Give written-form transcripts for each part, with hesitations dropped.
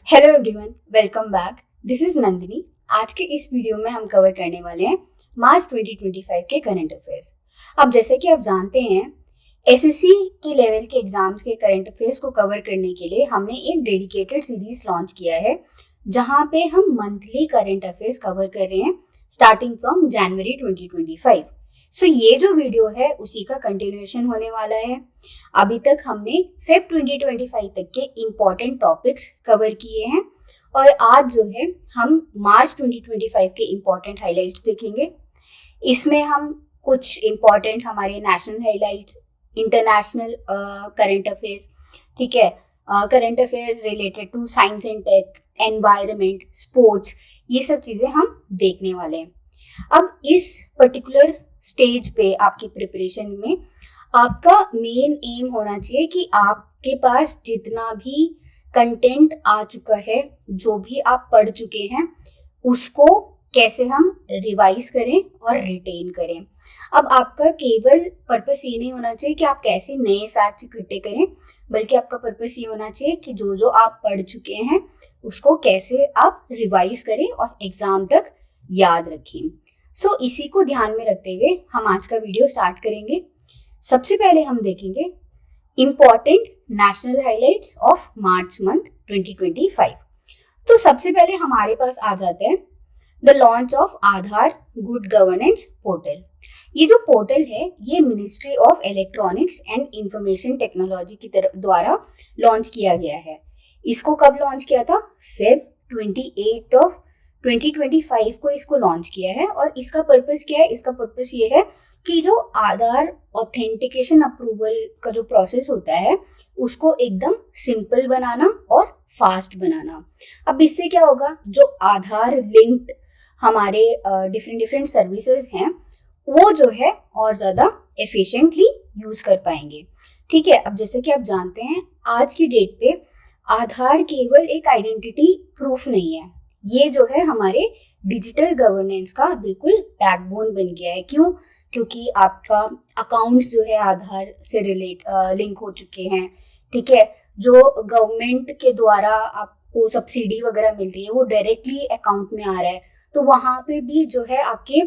Hello everyone, welcome back. This is Nandini. आज के इस वीडियो में हम कवर करने वाले हैं मार्च 2025 के करंट अफेयर्स। अब जैसे कि आप जानते हैं, एसएससी के लेवल के एग्जाम्स के करंट अफेयर्स को कवर करने के लिए हमने एक डेडिकेटेड सीरीज लॉन्च किया है, जहां पे हम मंथली करंट अफेयर्स कवर कर रहे हैं स्टार्टिंग फ्रॉम जनवरी 2025। सो ये जो वीडियो है उसी का कंटिन्यूएशन होने वाला है। अभी तक हमने फेब 2025 तक के इम्पोर्टेंट टॉपिक्स कवर किए हैं और आज जो है हम मार्च 2025 के इम्पोर्टेंट हाइलाइट्स देखेंगे। इसमें हम कुछ इम्पोर्टेंट हमारे national highlights, international current affairs, ठीक है, current affairs related to science and tech, environment, sports, ये सब चीज़ें हम देखने वाले हैं। अब इस पर्टिकुलर स्टेज पे आपकी प्रिपरेशन में आपका मेन एम होना चाहिए कि आपके पास जितना भी कंटेंट आ चुका है, जो भी आप पढ़ चुके हैं, उसको कैसे हम रिवाइज करें और रिटेन करें। अब आपका केवल पर्पस ये नहीं होना चाहिए कि आप कैसे नए फैक्ट्स इकट्ठे करें, बल्कि आपका पर्पस ये होना चाहिए कि जो जो आप पढ़ चुके हैं उसको कैसे आप रिवाइज करें और एग्जाम तक याद रखें। सो इसी को ध्यान में रखते हुए हम आज का वीडियो स्टार्ट करेंगे। सबसे पहले हम देखेंगे important national highlights of March month 2025। तो सबसे पहले हमारे पास आ जाता है the launch of Aadhaar good governance portal. ये जो पोर्टल है ये ministry of electronics and information technology की द्वारा लॉन्च किया गया है। इसको कब लॉन्च किया था? फेब 28 ऑफ 2025 को इसको लॉन्च किया है। और इसका पर्पस क्या है? इसका पर्पस ये है कि जो आधार ऑथेंटिकेशन अप्रूवल का जो प्रोसेस होता है उसको एकदम सिंपल बनाना और फास्ट बनाना। अब इससे क्या होगा, जो आधार लिंक्ड हमारे डिफरेंट सर्विसेज हैं वो जो है और ज़्यादा एफिशिएंटली यूज़ कर पाएंगे। ठीक है, अब जैसे कि आप जानते हैं आज की डेट पे आधार केवल एक आइडेंटिटी प्रूफ नहीं है, ये जो है हमारे डिजिटल गवर्नेंस का बिल्कुल बैकबोन बन गया है। क्यों? क्योंकि आपका अकाउंट्स जो है आधार से लिंक हो चुके हैं। ठीक है, जो गवर्नमेंट के द्वारा आपको सब्सिडी वगैरह मिल रही है वो डायरेक्टली अकाउंट में आ रहा है, तो वहाँ पे भी जो है आपके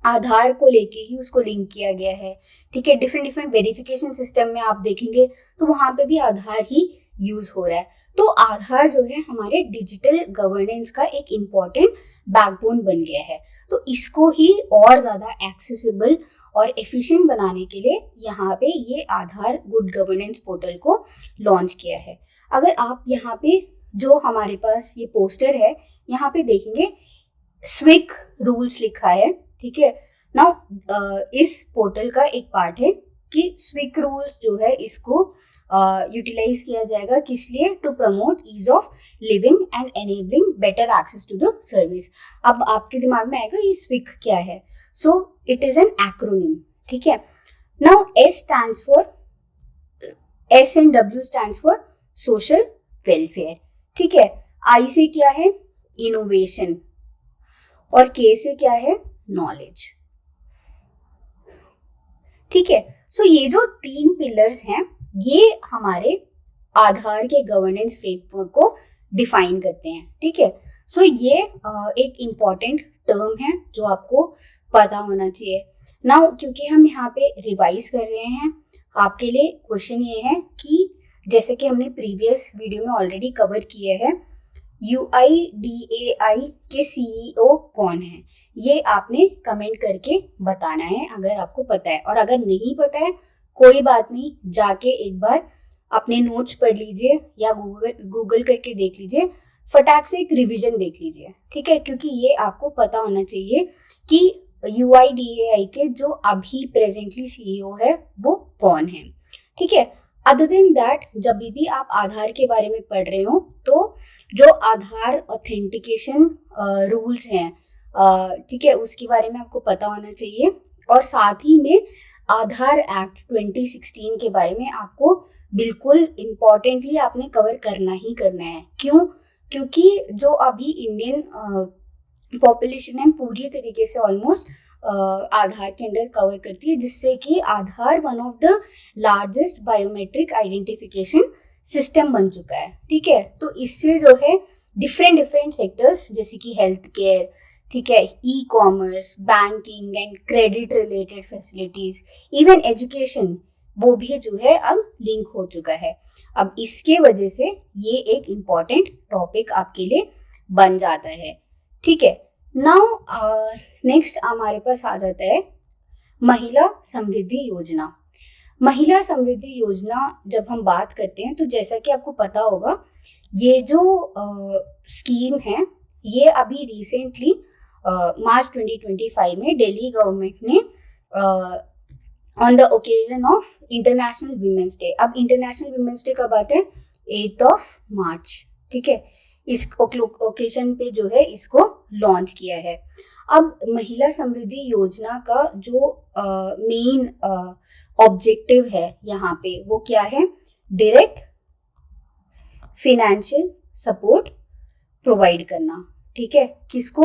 आधार को लेके ही उसको लिंक किया गया है। ठीक है, डिफरेंट वेरिफिकेशन सिस्टम में आप देखेंगे तो वहाँ पे भी आधार ही यूज हो रहा है। तो आधार जो है हमारे डिजिटल गवर्नेंस का एक इम्पॉर्टेंट बैकबोन बन गया है। तो इसको ही और ज़्यादा एक्सेसिबल और एफिशिएंट बनाने के लिए यहाँ पे ये आधार गुड गवर्नेंस पोर्टल को लॉन्च किया है। अगर आप यहाँ पे जो हमारे पास ये पोस्टर है यहाँ पे देखेंगे स्विक रूल्स लिखा है। ठीक है, नाउ इस पोर्टल का एक पार्ट है कि स्विक रूल्स जो है इसको यूटिलाइज किया जाएगा, किस लिए? To promote ease of living and enabling better access to the service. अब आपके दिमाग में आएगा ये स्विक क्या है? So it is an acronym. ठीक है, now S and W stands for social welfare. ठीक है, आई से क्या है? इनोवेशन, और के से क्या है? नॉलेज। ठीक है, सो ये जो तीन पिलर्स हैं ये हमारे आधार के गवर्नेंस फ्रेमवर्क को डिफाइन करते हैं। ठीक है, सो ये एक इम्पॉर्टेंट टर्म है जो आपको पता होना चाहिए। नाउ क्योंकि हम यहाँ पे रिवाइज कर रहे हैं, आपके लिए क्वेश्चन ये है कि जैसे कि हमने प्रीवियस वीडियो में ऑलरेडी कवर किया है, UIDAI के CEO कौन है, ये आपने कमेंट करके बताना है अगर आपको पता है। और अगर नहीं पता है कोई बात नहीं, जाके एक बार अपने नोट्स पढ़ लीजिए या गूगल करके देख लीजिए, फटाक से एक रिवीजन देख लीजिए। ठीक है, क्योंकि ये आपको पता होना चाहिए कि UIDAI के जो अभी प्रेजेंटली CEO है वो कौन है। ठीक है, अदर देन दैट जब भी आप आधार के बारे में पढ़ रहे हो तो जो आधार ऑथेंटिकेशन रूल्स हैं, ठीक है, उसके बारे में आपको पता होना चाहिए। और साथ ही में आधार एक्ट 2016 के बारे में आपको बिल्कुल इम्पॉर्टेंटली आपने कवर करना ही करना है। क्यों? क्योंकि जो अभी इंडियन पॉपुलेशन है पूरी तरीके से ऑलमोस्ट आधार के अंडर कवर करती है, जिससे कि Aadhaar one of the largest biometric identification system बन चुका है, ठीक है। तो इससे जो है डिफरेंट डिफरेंट सेक्टर्स जैसे कि हेल्थ केयर, ठीक है, e commerce, banking and credit related facilities, even education, वो भी जो है अब लिंक हो चुका है। अब इसके वजह से ये एक इम्पॉर्टेंट टॉपिक आपके लिए बन जाता है, ठीक है। नाउ नेक्स्ट हमारे पास आ जाता है महिला समृद्धि योजना। महिला समृद्धि योजना जब हम बात करते हैं तो जैसा कि आपको पता होगा, ये जो स्कीम है ये अभी रिसेंटली मार्च 2025 में दिल्ली गवर्नमेंट ने on the occasion of international women's day, अब इंटरनेशनल वीमेंस डे कब आता है, 8 मार्च, ठीक है, इस ओकेजन पे जो है इसको लॉन्च किया है। अब महिला समृद्धि योजना का जो मेन ऑब्जेक्टिव है यहाँ पे वो क्या है, डायरेक्ट फाइनेंशियल सपोर्ट प्रोवाइड करना, ठीक है, किसको,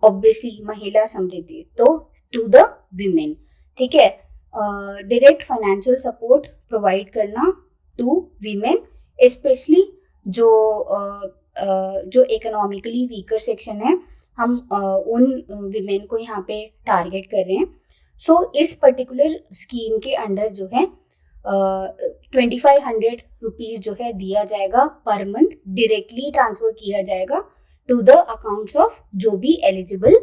ऑब्वियसली महिला समृद्धि, तो टू द विमेन, ठीक है, डायरेक्ट फाइनेंशियल सपोर्ट प्रोवाइड करना टू विमेन, स्पेशली जो इकोनॉमिकली वीकर सेक्शन है, हम उन विमेन को यहाँ पे टारगेट कर रहे हैं। सो इस पर्टिकुलर स्कीम के अंडर जो है 2500 रुपीज जो है दिया जाएगा पर मंथ, डायरेक्टली ट्रांसफर किया जाएगा टू द अकाउंट्स ऑफ जो भी एलिजिबल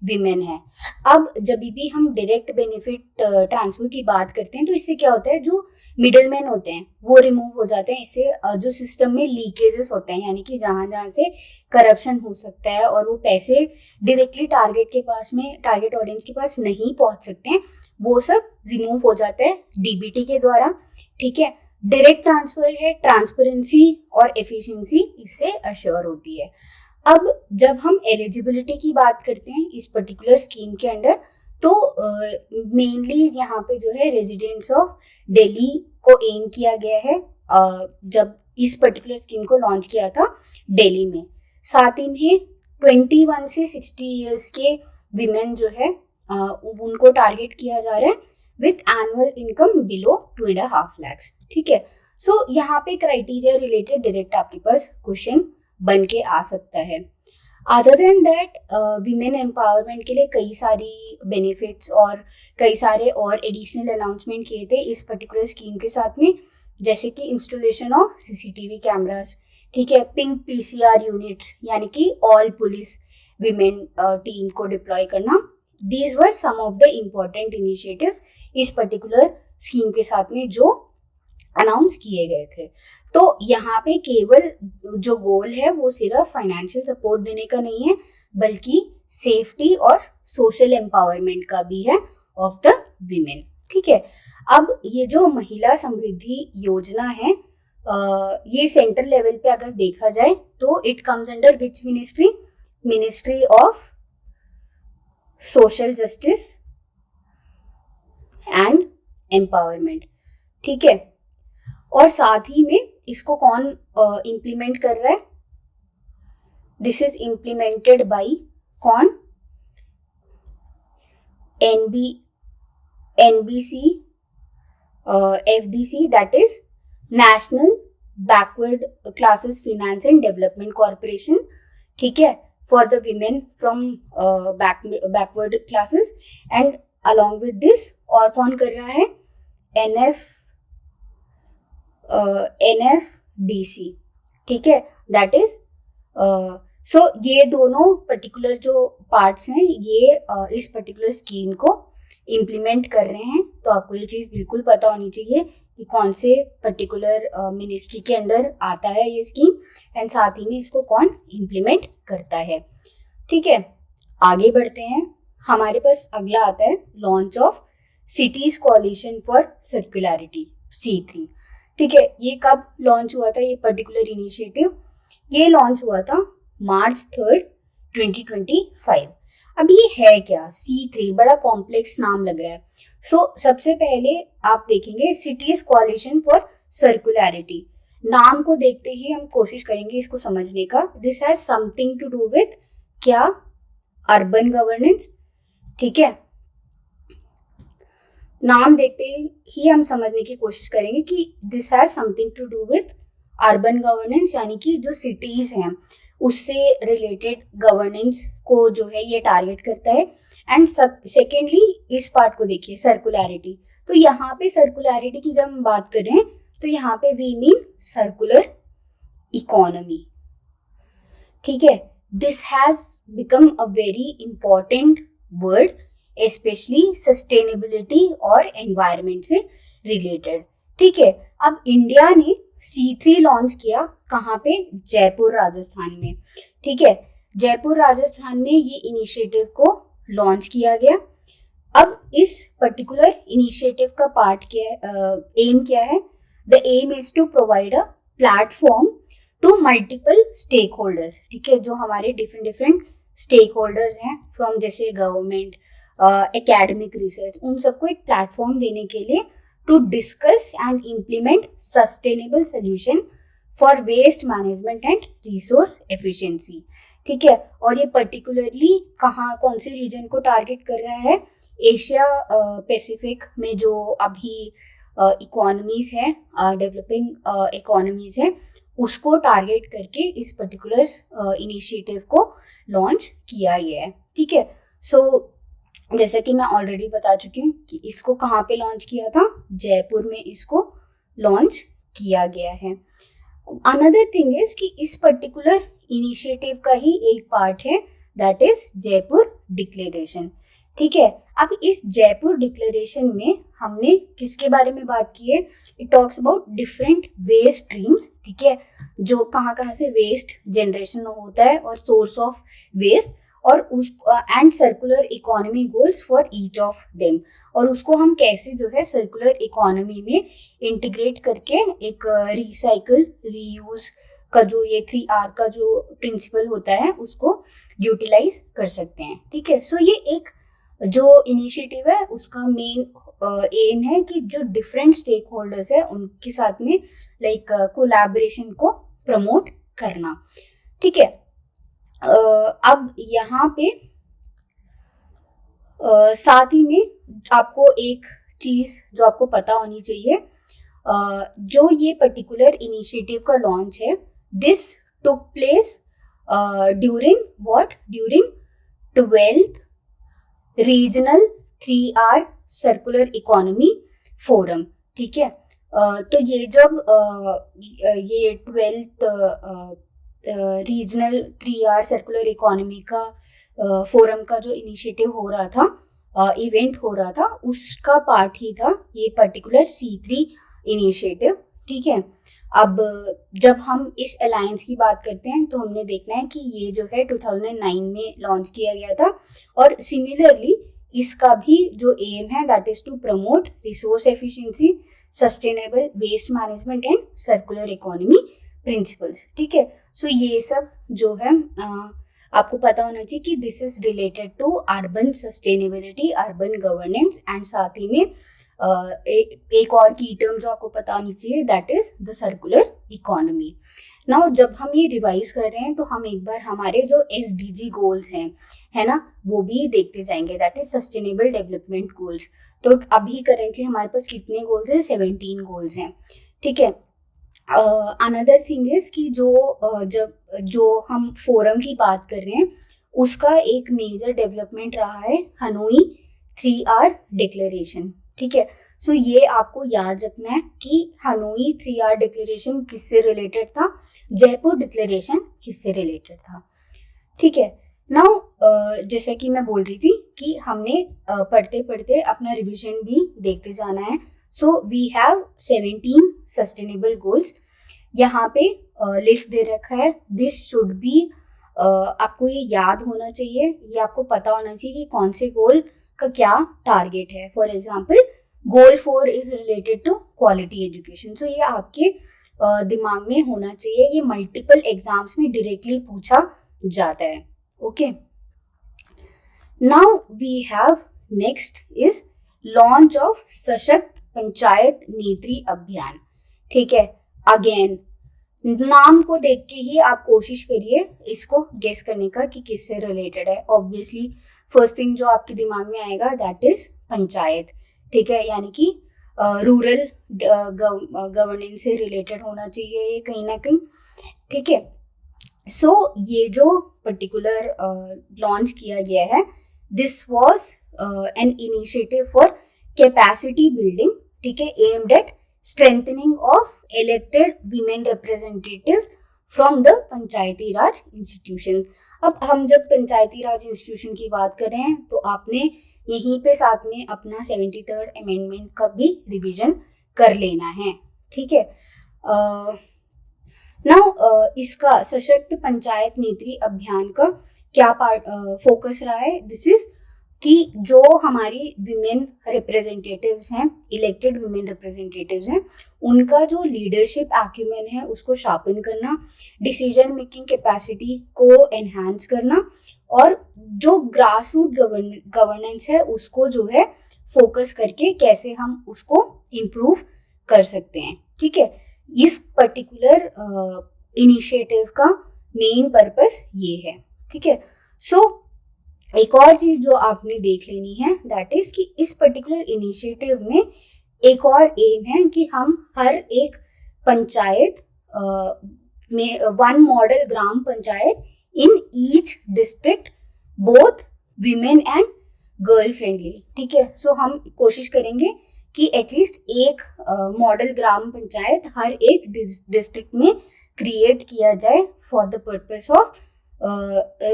विमेन है। अब जब भी हम डायरेक्ट बेनिफिट ट्रांसफर की बात करते हैं तो इससे क्या होता है, जो मिडिल मैन होते हैं वो रिमूव हो जाते हैं, इससे जो सिस्टम में लीकेजेस होते हैं, यानी कि जहां से करप्शन हो सकता है और वो पैसे डायरेक्टली टारगेट ऑडियंस के पास नहीं पहुंच सकते हैं, वो सब रिमूव हो जाता है डीबीटी के द्वारा, ठीक है। डायरेक्ट ट्रांसफर है, ट्रांसपेरेंसी और एफिशिएंसी इससे अश्योर होती है। अब जब हम एलिजिबिलिटी की बात करते हैं इस पर्टिकुलर स्कीम के अंडर, तो मेनली यहाँ पे जो है रेजिडेंट्स ऑफ दिल्ली को एम किया गया है जब इस पर्टिकुलर स्कीम को लॉन्च किया था दिल्ली में। साथ ही में 21 से 60 इयर्स के विमेन जो है उनको टारगेट किया जा रहा है with annual income below 2.5 lakhs, ठीक है। सो यहाँ पे क्राइटेरिया रिलेटेड डायरेक्ट आपके पास क्वेश्चन बन के आ सकता है। Other than that women empowerment के लिए कई सारी बेनिफिट्स और कई सारे और एडिशनल अनाउंसमेंट किए थे इस पर्टिकुलर स्कीम के साथ में, जैसे कि इंस्टॉलेशन ऑफ सीसीटीवी कैमरास, ठीक है, पिंक पीसीआर यूनिट्स, यानी कि ऑल पुलिस विमेन टीम को डिप्लॉय करना। These were some of the important initiatives इस पर्टिकुलर स्कीम के साथ में जो अनाउंस किए गए थे। तो यहाँ पे केवल जो गोल है वो सिर्फ फाइनेंशियल सपोर्ट देने का नहीं है, बल्कि सेफ्टी और सोशल एम्पावरमेंट का भी है ऑफ द विमेन, ठीक है। अब ये जो महिला समृद्धि योजना है ये सेंट्रल लेवल पे अगर देखा जाए तो it comes under which ministry, ministry of social justice and empowerment, ठीक है। और साथ ही में इसको कौन इम्प्लीमेंट कर रहा है, दिस इज इम्प्लीमेंटेड बाय कौन, NBC FDC, that is national backward classes finance and development corporation, ठीक है, for the women from backward classes. And along with this और कौन कर रहा है, NFDC, ठीक है, दैट इज सो ये दोनों पर्टिकुलर जो पार्ट्स हैं ये इस पर्टिकुलर स्कीम को इम्प्लीमेंट कर रहे हैं। तो आपको ये चीज़ बिल्कुल पता होनी चाहिए कि कौन से पर्टिकुलर मिनिस्ट्री के अंडर आता है ये स्कीम, एंड साथ ही में इसको कौन इम्प्लीमेंट करता है, ठीक है। आगे बढ़ते हैं, हमारे पास अगला आता है launch of cities coalition for circularity C3, ठीक है। ये कब लॉन्च हुआ था ये पर्टिकुलर इनिशिएटिव, ये लॉन्च हुआ था मार्च 3, 2025। अब ये है क्या C3, बड़ा कॉम्प्लेक्स नाम लग रहा है। सो सबसे पहले आप देखेंगे सिटीज कोalition फॉर सर्कुलरिटी, नाम को देखते ही हम कोशिश करेंगे इसको समझने का। This has something to do with क्या, अर्बन गवर्नेंस, ठीक है। नाम देखते ही हम समझने की कोशिश करेंगे कि this has something to do with urban governance यानी कि जो सिटीज हैं उससे रिलेटेड गवर्नेंस को जो है ये टारगेट करता है। एंड सेकेंडली इस पार्ट को देखिए, सर्कुलैरिटी। तो यहाँ पे सर्कुलैरिटी की जब हम बात कर रहे हैं तो यहाँ पे वी मीन सर्कुलर इकोनॉमी, ठीक है। This has become a very important word, specially sustainability और एनवायरमेंट से रिलेटेड, ठीक है। अब इंडिया ने C3 लॉन्च किया कहाँ पे? जयपुर राजस्थान में, ठीक है। जयपुर राजस्थान में ये इनिशिएटिव को लॉन्च किया गया। अब इस पर्टिकुलर इनिशिएटिव का पार्ट क्या है, एम क्या है? The aim is to provide a platform to multiple stakeholders, ठीक है। जो हमारे डिफरेंट स्टेक होल्डर्स हैं फ्रॉम जैसे गवर्नमेंट, एकेडमिक रिसर्च, उन सबको एक प्लेटफॉर्म देने के लिए to discuss and implement sustainable solution for waste management and resource efficiency, ठीक है। और ये पर्टिकुलरली कौन से रीजन को टारगेट कर रहा है? एशिया पैसिफिक में जो अभी इकोनॉमीज है, डेवलपिंग इकोनॉमीज है, उसको टारगेट करके इस पर्टिकुलर इनिशिएटिव को लॉन्च किया गया है, ठीक है। सो जैसे कि मैं ऑलरेडी बता चुकी हूँ कि इसको कहाँ पे लॉन्च किया था? जयपुर में इसको लॉन्च किया गया है। अनदर थिंग इज कि इस पर्टिकुलर इनिशिएटिव का ही एक पार्ट है, दैट इज जयपुर डिक्लेरेशन, ठीक है। अब इस जयपुर डिक्लेरेशन में हमने किसके बारे में बात की है? It talks about different waste streams, ठीक है, जो कहाँ से वेस्ट जनरेशन होता है और सोर्स ऑफ वेस्ट, और उस and circular economy goals for each of them, और उसको हम कैसे जो है सर्कुलर इकोनॉमी में इंटीग्रेट करके एक रिसाइकल, रीयूज का जो ये 3R का जो प्रिंसिपल होता है उसको यूटिलाइज कर सकते हैं, ठीक है। सो ये एक जो इनिशिएटिव है उसका मेन एम है कि जो डिफरेंट स्टेक होल्डर्स है उनके साथ में लाइक कोलैबोरेशन को प्रमोट करना, ठीक है। अब यहाँ पे साथ ही में आपको एक चीज जो आपको पता होनी चाहिए, जो ये पर्टिकुलर इनिशिएटिव का लॉन्च है, this took place during 12th regional 3R circular economy forum, ठीक है। तो ये जब ये 12th regional 3R circular economy का फोरम का जो इनिशिएटिव हो रहा था, इवेंट हो रहा था, उसका पार्ट ही था ये पर्टिकुलर C3 इनिशिएटिव, ठीक है। अब जब हम इस अलायंस की बात करते हैं तो हमने देखना है कि ये जो है 2009 में लॉन्च किया गया था, और सिमिलरली इसका भी जो एम है that is to promote resource efficiency, sustainable waste management and circular economy principles, ठीक है। सो ये सब जो है आपको पता होना चाहिए कि this is related to urban sustainability, urban governance, and साथ ही में एक और की टर्म जो आपको पता होनी चाहिए that is the circular economy. Now जब हम ये रिवाइज कर रहे हैं तो हम एक बार हमारे जो SDG गोल्स हैं, है ना, वो भी देखते जाएंगे, that is sustainable development goals. तो अभी करेंटली हमारे पास कितने गोल्स हैं? 17 गोल्स हैं, ठीक है। अनदर थिंग इज कि जो हम फोरम की बात कर रहे हैं उसका एक मेजर डेवलपमेंट रहा है हनोई 3R डिक्लेरेशन, ठीक है। सो ये आपको याद रखना है कि हनोई 3R डिक्लेरेशन किससे रिलेटेड था, जयपुर डिक्लेरेशन किससे रिलेटेड था, ठीक है। नाउ जैसा कि मैं बोल रही थी कि हमने पढ़ते पढ़ते अपना रिवीजन भी देखते जाना है। So we have 17 sustainable goals, यहाँ पे लिस्ट दे रखा है। दिस शुड बी, आपको ये याद होना चाहिए, ये आपको पता होना चाहिए कि कौन से गोल का क्या टारगेट है। For example goal 4 is related to quality education, so ये आपके दिमाग में होना चाहिए, ये मल्टीपल एग्जाम्स में डायरेक्टली पूछा जाता है, okay. Now we have next is launch of Sashakt Panchayat नेत्री अभियान, ठीक है। अगेन नाम को देख के ही आप कोशिश करिए इसको गेस करने का कि किससे रिलेटेड है। ऑब्वियसली फर्स्ट थिंग जो आपके दिमाग में आएगा दैट इज पंचायत, ठीक है, यानी कि रूरल गवर्नेंस से रिलेटेड होना चाहिए ये कहीं ना कहीं, ठीक है। सो ये जो पर्टिकुलर लॉन्च किया गया है, this was an initiative for capacity building, ठीक है, aimed at strengthening of elected women representatives from the Panchayati Raj institution. अब हम जब पंचायती राज इंस्टीट्यूशन की बात कर रहे हैं तो आपने यहीं पे साथ में अपना 73rd अमेंडमेंट का भी रिवीजन कर लेना है, ठीक है। नाउ इसका सशक्त पंचायत नीति अभियान का क्या फोकस रहा है? दिस इज कि जो हमारी विमेन रिप्रेजेंटेटिव्स हैं, इलेक्टेड विमेन रिप्रेजेंटेटिव्स हैं, उनका जो लीडरशिप एक्यूमेन है उसको शार्पन करना, डिसीजन मेकिंग कैपेसिटी को एनहांस करना, और जो ग्रास रूट गवर्नेंस है उसको जो है फोकस करके कैसे हम उसको इम्प्रूव कर सकते हैं, ठीक है। इस पर्टिकुलर इनिशिएटिव का मेन पर्पस ये है, ठीक है। सो एक और चीज जो आपने देख लेनी है, दैट इज कि इस पर्टिकुलर इनिशिएटिव में एक और एम है कि हम हर एक पंचायत में one model gram panchayat in each district both women and girl friendly, ठीक है। सो हम कोशिश करेंगे कि एटलीस्ट एक मॉडल ग्राम पंचायत हर एक डिस्ट्रिक्ट में क्रिएट किया जाए for the purpose of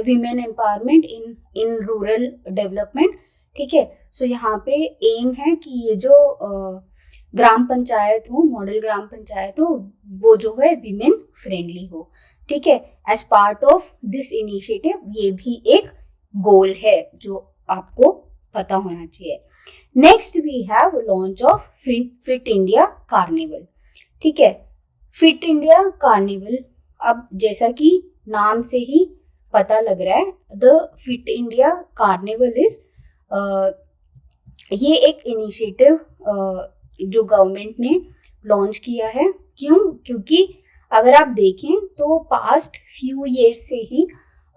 women empowerment in rural development, ठीक है। सो यहाँ पे एम है कि ये जो ग्राम पंचायत हो, मॉडल ग्राम पंचायत हो, वो जो है विमेन फ्रेंडली हो, ठीक है। As part of this initiative ये भी एक गोल है जो आपको पता होना चाहिए। Next we have launch of fit India carnival, ठीक है। फिट इंडिया कार्निवल, अब जैसा कि नाम से ही पता लग रहा है, the fit India carnival is ये एक इनिशिएटिव जो गवर्नमेंट ने लॉन्च किया है। क्यों? क्योंकि अगर आप देखें तो पास्ट फ्यू ईयर्स से ही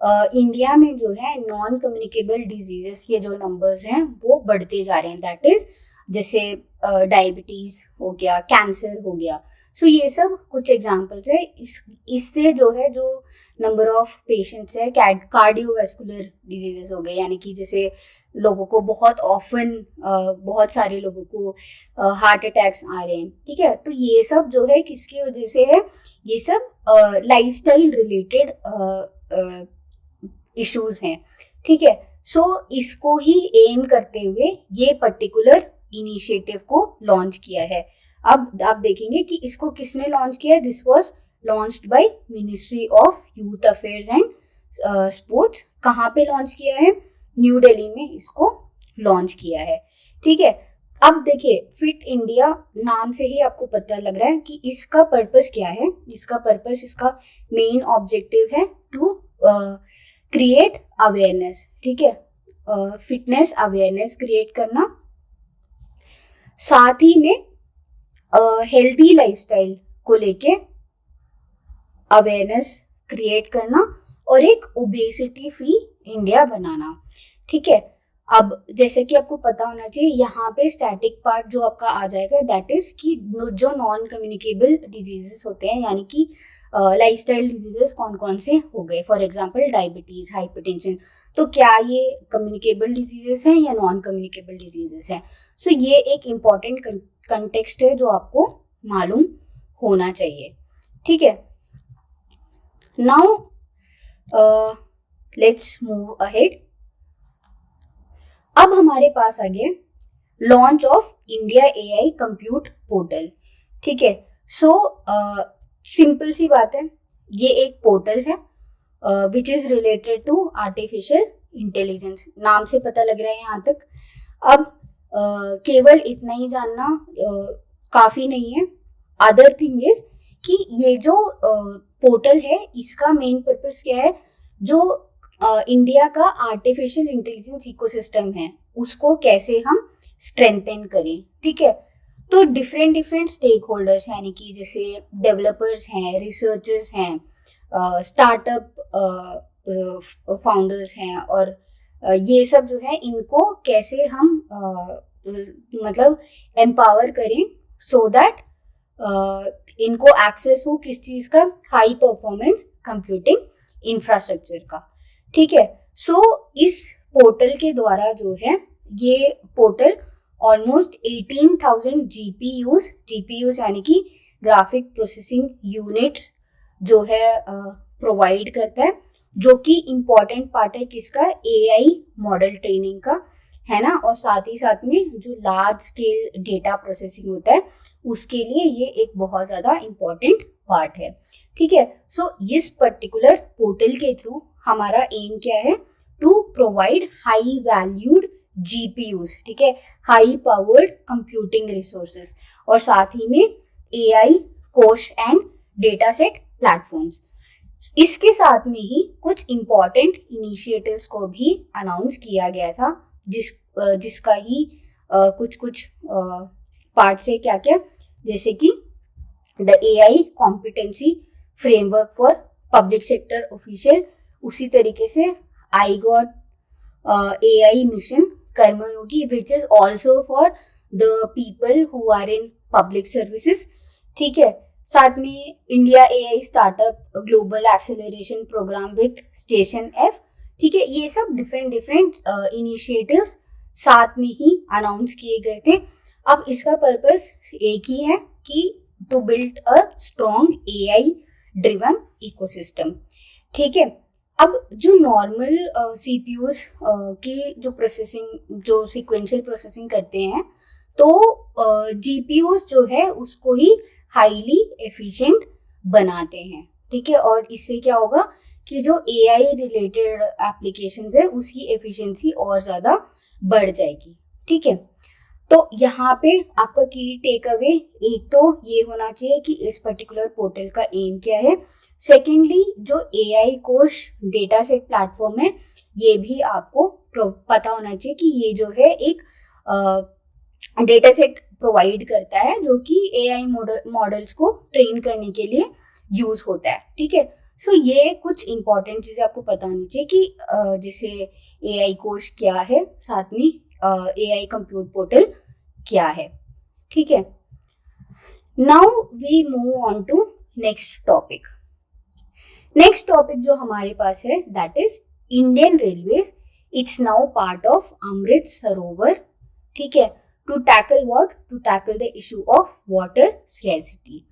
इंडिया में जो है नॉन कम्युनिकेबल डिजीजेस के जो नंबर्स हैं वो बढ़ते जा रहे हैं, दैट इज जैसे डायबिटीज हो गया, कैंसर हो गया। सो ये सब कुछ एग्जांपल्स है। इससे जो है जो नंबर ऑफ पेशेंट्स है कार्डियोवैस्कुलर डिजीजेस हो गए, यानी कि जैसे लोगों को बहुत ऑफन बहुत सारे लोगों को हार्ट अटैक्स आ रहे हैं, ठीक है। तो ये सब जो है किसकी वजह से है? ये सब लाइफस्टाइल रिलेटेड इश्यूज हैं, ठीक है। सो इसको ही एम करते हुए ये पर्टिकुलर इनिशिएटिव को लॉन्च किया है। अब आप देखेंगे कि इसको किसने लॉन्च किया है। This was launched by ministry of Youth Affairs and sports. कहाँ पे लॉन्च किया है? न्यू दिल्ली में इसको लॉन्च किया है, ठीक है। अब देखिए, फिट इंडिया नाम से ही आपको पता लग रहा है कि इसका पर्पस क्या है। इसका पर्पस, इसका मेन ऑब्जेक्टिव है टू क्रिएट अवेयरनेस, ठीक है, फिटनेस अवेयरनेस क्रिएट करना, साथ ही में हेल्दी लाइफस्टाइल को लेके अवेयरनेस क्रिएट करना और एक ओबेसिटी फ्री इंडिया बनाना, ठीक है। अब जैसे कि आपको पता होना चाहिए, यहाँ पे स्टैटिक पार्ट जो आपका आ जाएगा, दैट इज कि जो नॉन कम्युनिकेबल डिजीजेस होते हैं, यानी कि लाइफस्टाइल डिजीजेस कौन कौन से हो गए, फॉर एग्जांपल डायबिटीज, हाइपरटेंशन, तो क्या ये कम्युनिकेबल डिजीजेस हैं या नॉन कम्युनिकेबल डिजीजेस हैं। सो ये एक इम्पॉर्टेंट कंटेक्स्ट है जो आपको मालूम होना चाहिए, ठीक है। Now let's move ahead. अब हमारे पास आ गया launch of India AI compute portal, ठीक है। सो सिंपल सी बात है, ये एक पोर्टल है which is related to artificial intelligence. नाम से पता लग रहा है यहाँ तक। अब केवल इतना ही जानना काफी नहीं है। अदर थिंग इज कि ये जो पोर्टल है, इसका मेन पर्पस क्या है? जो इंडिया का आर्टिफिशियल इंटेलिजेंस इकोसिस्टम है उसको कैसे हम स्ट्रेंथन करें, ठीक है। तो डिफरेंट स्टेक होल्डर्स, यानी कि जैसे डेवलपर्स हैं, रिसर्चर्स हैं, स्टार्टअप फाउंडर्स हैं, और ये सब जो है इनको कैसे हम मतलब एम्पावर करें सो दैट इनको एक्सेस हो किस चीज का, हाई परफॉर्मेंस कंप्यूटिंग इंफ्रास्ट्रक्चर का। ठीक है, सो इस पोर्टल के द्वारा जो है, ये पोर्टल ऑलमोस्ट 18,000 जीपीयूज यानी कि ग्राफिक प्रोसेसिंग यूनिट्स जो है प्रोवाइड करता है, जो कि इम्पॉर्टेंट पार्ट है किसका, एआई मॉडल ट्रेनिंग का, है ना। और साथ ही साथ में जो लार्ज स्केल डेटा प्रोसेसिंग होता है उसके लिए ये एक बहुत ज़्यादा इम्पॉर्टेंट पार्ट है। ठीक है, सो इस पर्टिकुलर पोर्टल के थ्रू हमारा एम क्या है, to provide high valued GPUs, ठीक है, हाई पावर्ड कंप्यूटिंग रिसोर्सेज, और साथ ही में एआई कोश एंड डेटा सेट प्लेटफॉर्म्स। इसके साथ में ही कुछ इम्पॉर्टेंट इनिशिएटिव्स को भी अनाउंस किया गया था, जिसका ही कुछ पार्ट्स है, क्या क्या, जैसे कि the AI competency framework for public sector official, उसी तरीके से iGOT AI mission Karmayogi which is also for the people who are in public services. ठीक है, साथ में India AI startup global acceleration programme with Station F. ठीक है, ये सब डिफरेंट इनिशिएटिव्स साथ में ही अनाउंस किए गए थे। अब इसका पर्पस एक ही है कि to build a strong AI driven ecosystem. ठीक है, अब जो नॉर्मल सीपीयूज की जो प्रोसेसिंग, जो सीक्वेंशियल प्रोसेसिंग करते हैं, तो जीपीयूज जो है उसको ही हाईली एफिशिएंट बनाते हैं। ठीक है, और इससे क्या होगा कि जो एआई रिलेटेड एप्लीकेशंस है उसकी एफिशिएंसी और ज़्यादा बढ़ जाएगी। ठीक है, तो यहाँ पे आपका की टेक अवे एक तो ये होना चाहिए कि इस पर्टिकुलर पोर्टल का एम क्या है। सेकेंडली, जो एआई कोश डेटा सेट प्लेटफॉर्म है, ये भी आपको पता होना चाहिए कि ये जो है एक डेटा सेट प्रोवाइड करता है जो कि एआई मॉडल्स को ट्रेन करने के लिए यूज होता है। ठीक है, सो ये कुछ इंपॉर्टेंट चीजें आपको पता होनी चाहिए कि जैसे एआई कोश क्या है, साथ में एआई कंप्यूट पोर्टल क्या है। ठीक है, now we move on to next topic. Next topic जो हमारे पास है that is Indian Railways, it's now part of Amrit Sarovar. ठीक है, to tackle what, to tackle the issue of water scarcity.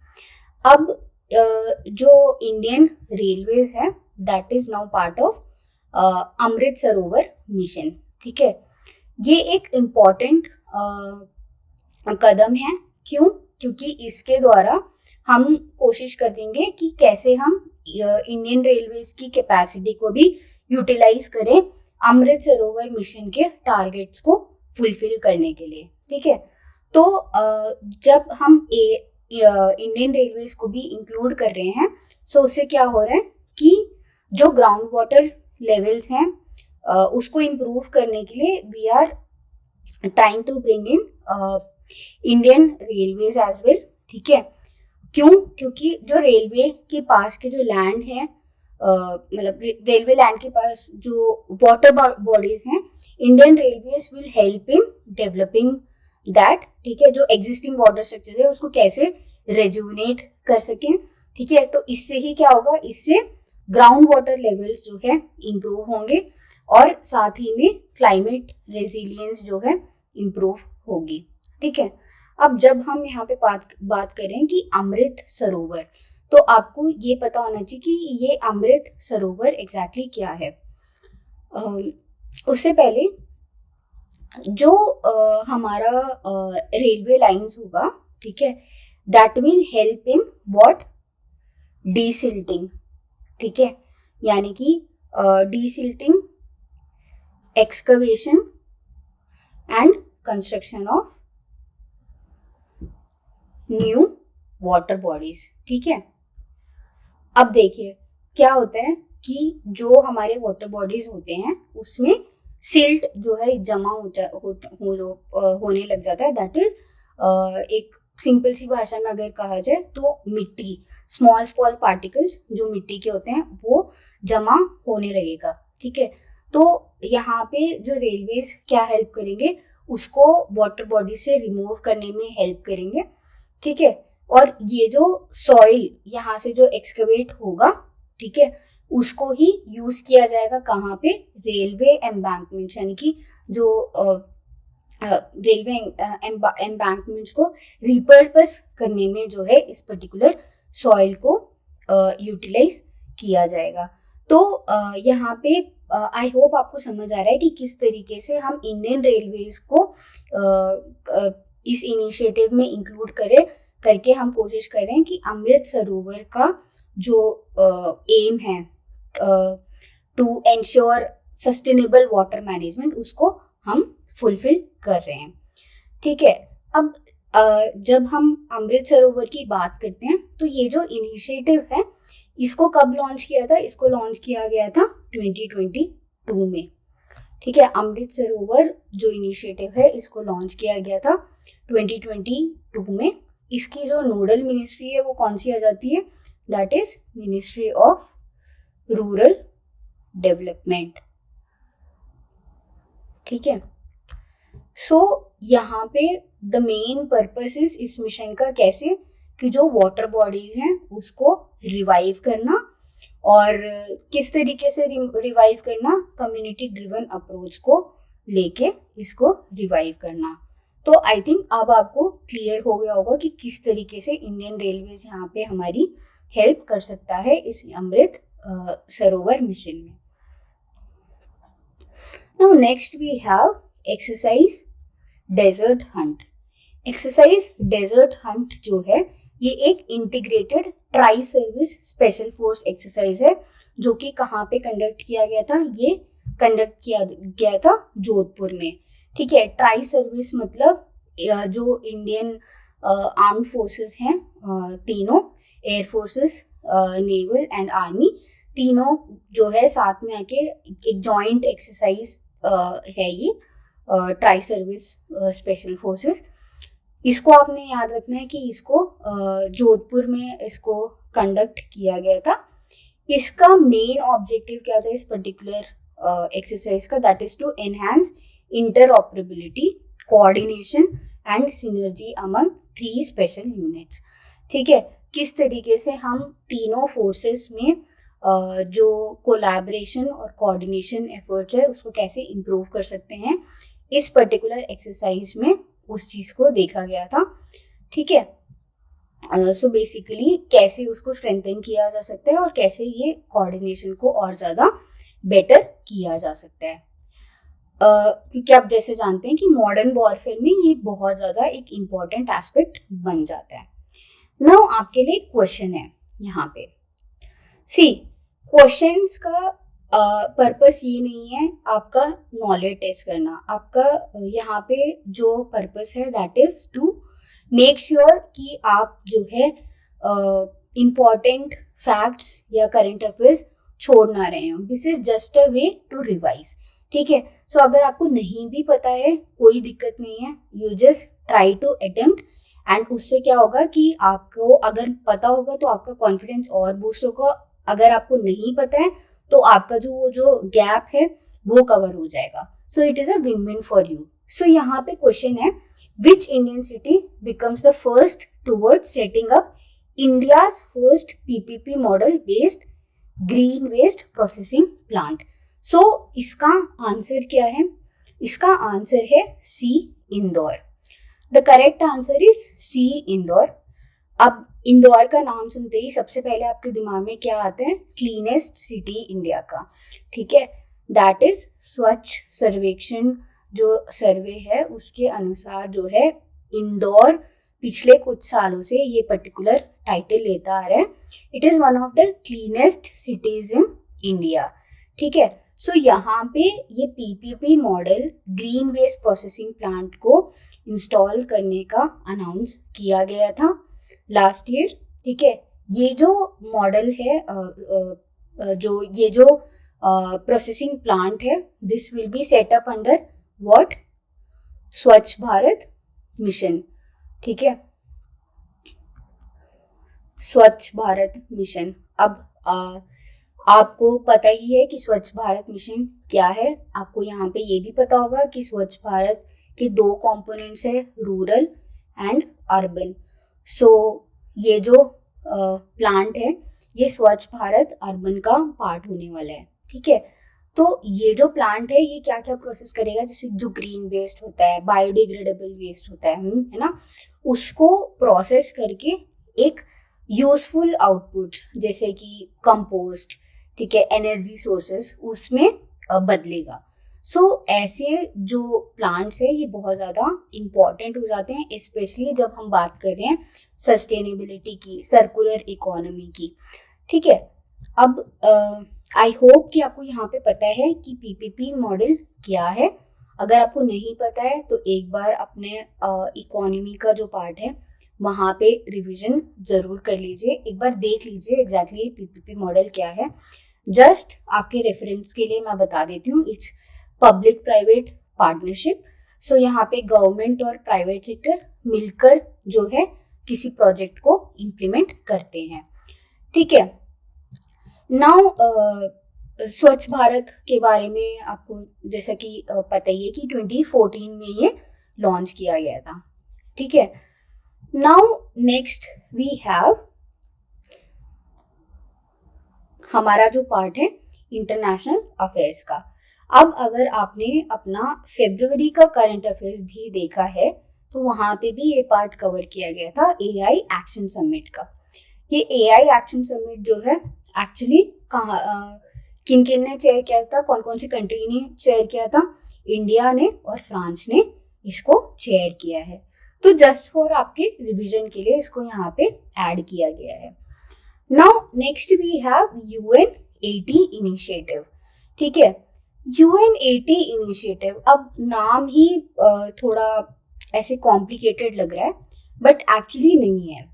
अब जो इंडियन रेलवेज है that is now part of Amrit Sarovar mission. ठीक है, ये एक इम्पॉर्टेंट कदम है। क्यों? क्योंकि इसके द्वारा हम कोशिश करेंगे कि कैसे हम इंडियन रेलवेज की कैपेसिटी को भी यूटिलाइज करें अमृत सरोवर मिशन के टारगेट्स को फुलफिल करने के लिए। ठीक है, तो जब हम इंडियन रेलवेज को भी इंक्लूड कर रहे हैं, सो उससे क्या हो रहा है कि जो ग्राउंड वाटर लेवल्स हैं उसको इम्प्रूव करने के लिए we are trying to bring in Indian railways as well. ठीक है, क्यों? क्योंकि जो रेलवे के पास के जो लैंड है, मतलब रेलवे लैंड के पास जो वाटर बॉडीज हैं, Indian railways will help in developing that. ठीक है, जो एग्जिस्टिंग वाटर स्ट्रक्चर है उसको कैसे रेजुविनेट कर सकें। ठीक है, तो इससे ही क्या होगा, इससे ग्राउंड वाटर लेवल्स जो है इम्प्रूव होंगे और साथ ही में क्लाइमेट रेजिलियंस जो है इम्प्रूव होगी। ठीक है, अब जब हम यहाँ पे बात करें कि अमृत सरोवर, तो आपको ये पता होना चाहिए कि ये अमृत सरोवर एग्जैक्टली क्या है। उससे पहले जो हमारा रेलवे लाइंस होगा, ठीक है, that will help in what, desilting. ठीक है, यानी कि desilting, excavation and construction of new water bodies. ठीक है, अब देखिए क्या होता है कि जो हमारे वाटर बॉडीज होते हैं उसमें सिल्ट जो है जमा होने लग जाता है। दैट इज एक सिंपल सी भाषा में अगर कहा जाए तो मिट्टी, स्मॉल पार्टिकल्स जो मिट्टी के होते हैं वो जमा होने लगेगा। ठीक है, तो यहाँ पे जो रेलवेज क्या हेल्प करेंगे, उसको वाटर बॉडी से रिमूव करने में हेल्प करेंगे, ठीक है। और ये जो सॉइल यहाँ से जो एक्सकवेट होगा, ठीक है, उसको ही यूज किया जाएगा कहाँ पे, रेलवे एम्बैंकमेंट्स, यानी कि जो रेलवे एम्बैंकमेंट्स को रिपर्पस करने में जो है इस पर्टिकुलर सॉइल को यूटिलाइज किया जाएगा। तो यहाँ पे आई होप आपको समझ आ रहा है कि किस तरीके से हम इंडियन रेलवेज को इस इनिशिएटिव में इंक्लूड करके हम कोशिश कर रहे हैं कि अमृत सरोवर का जो एम है to ensure sustainable water management, उसको हम फुलफिल कर रहे हैं, ठीक है। अब जब हम अमृत सरोवर की बात करते हैं तो ये जो इनिशिएटिव है इसको कब लॉन्च किया था, इसको लॉन्च किया गया था 2022 में, ठीक है। अमृत सरोवर जो इनिशिएटिव है इसको लॉन्च किया गया था 2022 में। इसकी जो नोडल मिनिस्ट्री है वो कौन सी आ जाती है, that is ministry of rural development, ठीक है। सो यहाँ पे द मेन पर्पस इस मिशन का कैसे कि जो वाटर बॉडीज हैं उसको रिवाइव करना, और किस तरीके से रिवाइव करना, कम्युनिटी ड्रिवन अप्रोच को लेके इसको रिवाइव करना। तो आई थिंक अब आपको क्लियर हो गया होगा कि किस तरीके से इंडियन रेलवेज यहाँ पे हमारी हेल्प कर सकता है इस अमृत सरोवर मिशन में। Now next we have exercise desert hunt. Exercise desert hunt जो है ये एक integrated tri service special force exercise है, जो कि कहाँ पे कंडक्ट किया गया था, ये कंडक्ट किया गया था जोधपुर में, ठीक है। ट्राई सर्विस मतलब जो इंडियन आर्म्ड फोर्सेस हैं तीनों, air forces, naval and army, तीनों जो है साथ में आके एक जॉइंट एक्सरसाइज है ये ट्राई सर्विस स्पेशल फोर्सेस। इसको आपने याद रखना है कि इसको जोधपुर में इसको कंडक्ट किया गया था। इसका मेन ऑब्जेक्टिव क्या था इस पर्टिकुलर एक्सरसाइज का, that is to enhance interoperability, coordination and synergy among 3 special units, ठीक है। किस तरीके से हम तीनों फोर्सेस में जो कोलैबोरेशन और कोऑर्डिनेशन एफर्ट्स है उसको कैसे इम्प्रूव कर सकते हैं, इस पर्टिकुलर एक्सरसाइज में उस चीज को देखा गया था, ठीक है। सो बेसिकली कैसे उसको स्ट्रेंथन किया जा सकता है और कैसे ये कोऑर्डिनेशन को और ज्यादा बेटर किया जा सकता है, क्योंकि आप जैसे जानते हैं कि मॉडर्न वॉरफेयर में ये बहुत ज्यादा एक इम्पॉर्टेंट एस्पेक्ट बन जाता है। नाउ आपके लिए क्वेश्चन है यहाँ पे, सी क्वेश्चंस का पर्पस ये नहीं है आपका नॉलेज टेस्ट करना, आपका यहाँ पे जो पर्पस है that is to make sure कि आप जो है इम्पॉर्टेंट फैक्ट्स या करंट अफेयर्स छोड़ ना रहे हो। This is just a way to revise, ठीक है। सो अगर आपको नहीं भी पता है कोई दिक्कत नहीं है, you just try to attempt, and उससे क्या होगा कि आपको अगर पता होगा तो आपका कॉन्फिडेंस और बूस्ट होगा, अगर आपको नहीं पता है तो आपका जो गैप है वो कवर हो जाएगा। So it is a win win for you. So यहाँ पे क्वेश्चन है, which Indian city becomes the first toward setting up India's first PPP model based green waste processing plant. So इसका answer क्या है, इसका answer है C, Indore. The correct answer is C, Indore. अब इंदौर का नाम सुनते ही सबसे पहले आपके दिमाग में क्या आता है, क्लीनेस्ट सिटी इंडिया का, ठीक है। दैट इज स्वच्छ सर्वेक्षण जो सर्वे है उसके अनुसार जो है इंदौर पिछले कुछ सालों से ये पर्टिकुलर टाइटल लेता आ रहा है। It is one of the cleanest cities in India, ठीक है। सो यहाँ पे ये PPP model green waste processing plant को इंस्टॉल करने का अनाउंस किया गया था लास्ट ईयर, ठीक है। ये जो मॉडल है जो प्रोसेसिंग प्लांट है, this will be set up under what, स्वच्छ भारत मिशन, ठीक है, स्वच्छ भारत मिशन। अब आपको पता ही है कि स्वच्छ भारत मिशन क्या है, आपको यहाँ पे ये भी पता होगा कि स्वच्छ भारत कि दो कंपोनेंट्स है, रूरल एंड अर्बन। सो ये जो प्लांट है ये स्वच्छ भारत अर्बन का पार्ट होने वाला है, ठीक है। तो ये जो प्लांट है ये क्या क्या प्रोसेस करेगा, जैसे जो ग्रीन वेस्ट होता है, बायोडिग्रेडेबल वेस्ट होता है ना, उसको प्रोसेस करके एक यूजफुल आउटपुट जैसे कि कंपोस्ट, ठीक है, एनर्जी सोर्सेस उसमें बदलेगा। सो ऐसे जो प्लांट्स है ये बहुत ज़्यादा इम्पॉर्टेंट हो जाते हैं, स्पेशली जब हम बात कर रहे हैं सस्टेनेबिलिटी की, सर्कुलर इकोनॉमी की, ठीक है। अब आई होप कि आपको यहाँ पे पता है कि पीपीपी मॉडल क्या है। अगर आपको नहीं पता है तो एक बार अपने इकोनॉमी का जो पार्ट है वहाँ पे रिवीजन ज़रूर कर लीजिए, एक बार देख लीजिए एग्जैक्टली पीपीपी मॉडल क्या है। जस्ट आपके रेफरेंस के लिए मैं बता देती हूँ, इट्स पब्लिक प्राइवेट पार्टनरशिप। सो यहाँ पे गवर्नमेंट और प्राइवेट सेक्टर मिलकर जो है किसी प्रोजेक्ट को इम्प्लीमेंट करते हैं, ठीक है। नाउ स्वच्छ भारत के बारे में आपको जैसा कि पता ही है कि 2014 में ये लॉन्च किया गया था, ठीक है। नाउ नेक्स्ट वी हैव हमारा जो पार्ट है इंटरनेशनल अफेयर्स का। अब अगर आपने अपना फरवरी का करंट अफेयर्स भी देखा है तो वहाँ पे भी ये पार्ट कवर किया गया था एआई एक्शन समिट का। ये एआई एक्शन समिट जो है एक्चुअली किन किन ने चेयर किया था, कौन कौन सी कंट्री ने चेयर किया था, इंडिया ने और फ्रांस ने इसको चेयर किया है। तो जस्ट फॉर आपके रिवीजन के लिए इसको यहाँ पे ऐड किया गया है। Now next we have UN80 initiative, ठीक है। UN80 इनिशिएटिव, अब नाम ही थोड़ा ऐसे कॉम्प्लिकेटेड लग रहा है बट एक्चुअली नहीं है।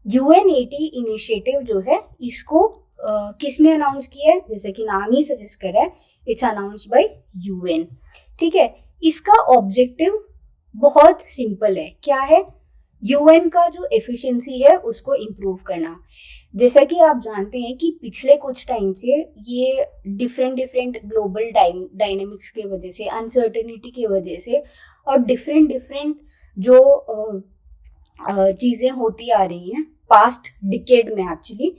UN80 इनिशिएटिव जो है इसको किसने अनाउंस किया है, जैसे कि नाम ही सजेस्ट कर रहा है, इट्स अनाउंस्ड बाय UN, ठीक है। इसका ऑब्जेक्टिव बहुत सिंपल है, क्या है, UN का जो एफिशिएंसी है उसको इम्प्रूव करना। जैसा कि आप जानते हैं कि पिछले कुछ टाइम से ये डिफरेंट ग्लोबल डायनेमिक्स के वजह से, अनसर्टेनिटी की वजह से और डिफरेंट जो चीज़ें होती आ रही हैं पास्ट डिकेड में एक्चुअली,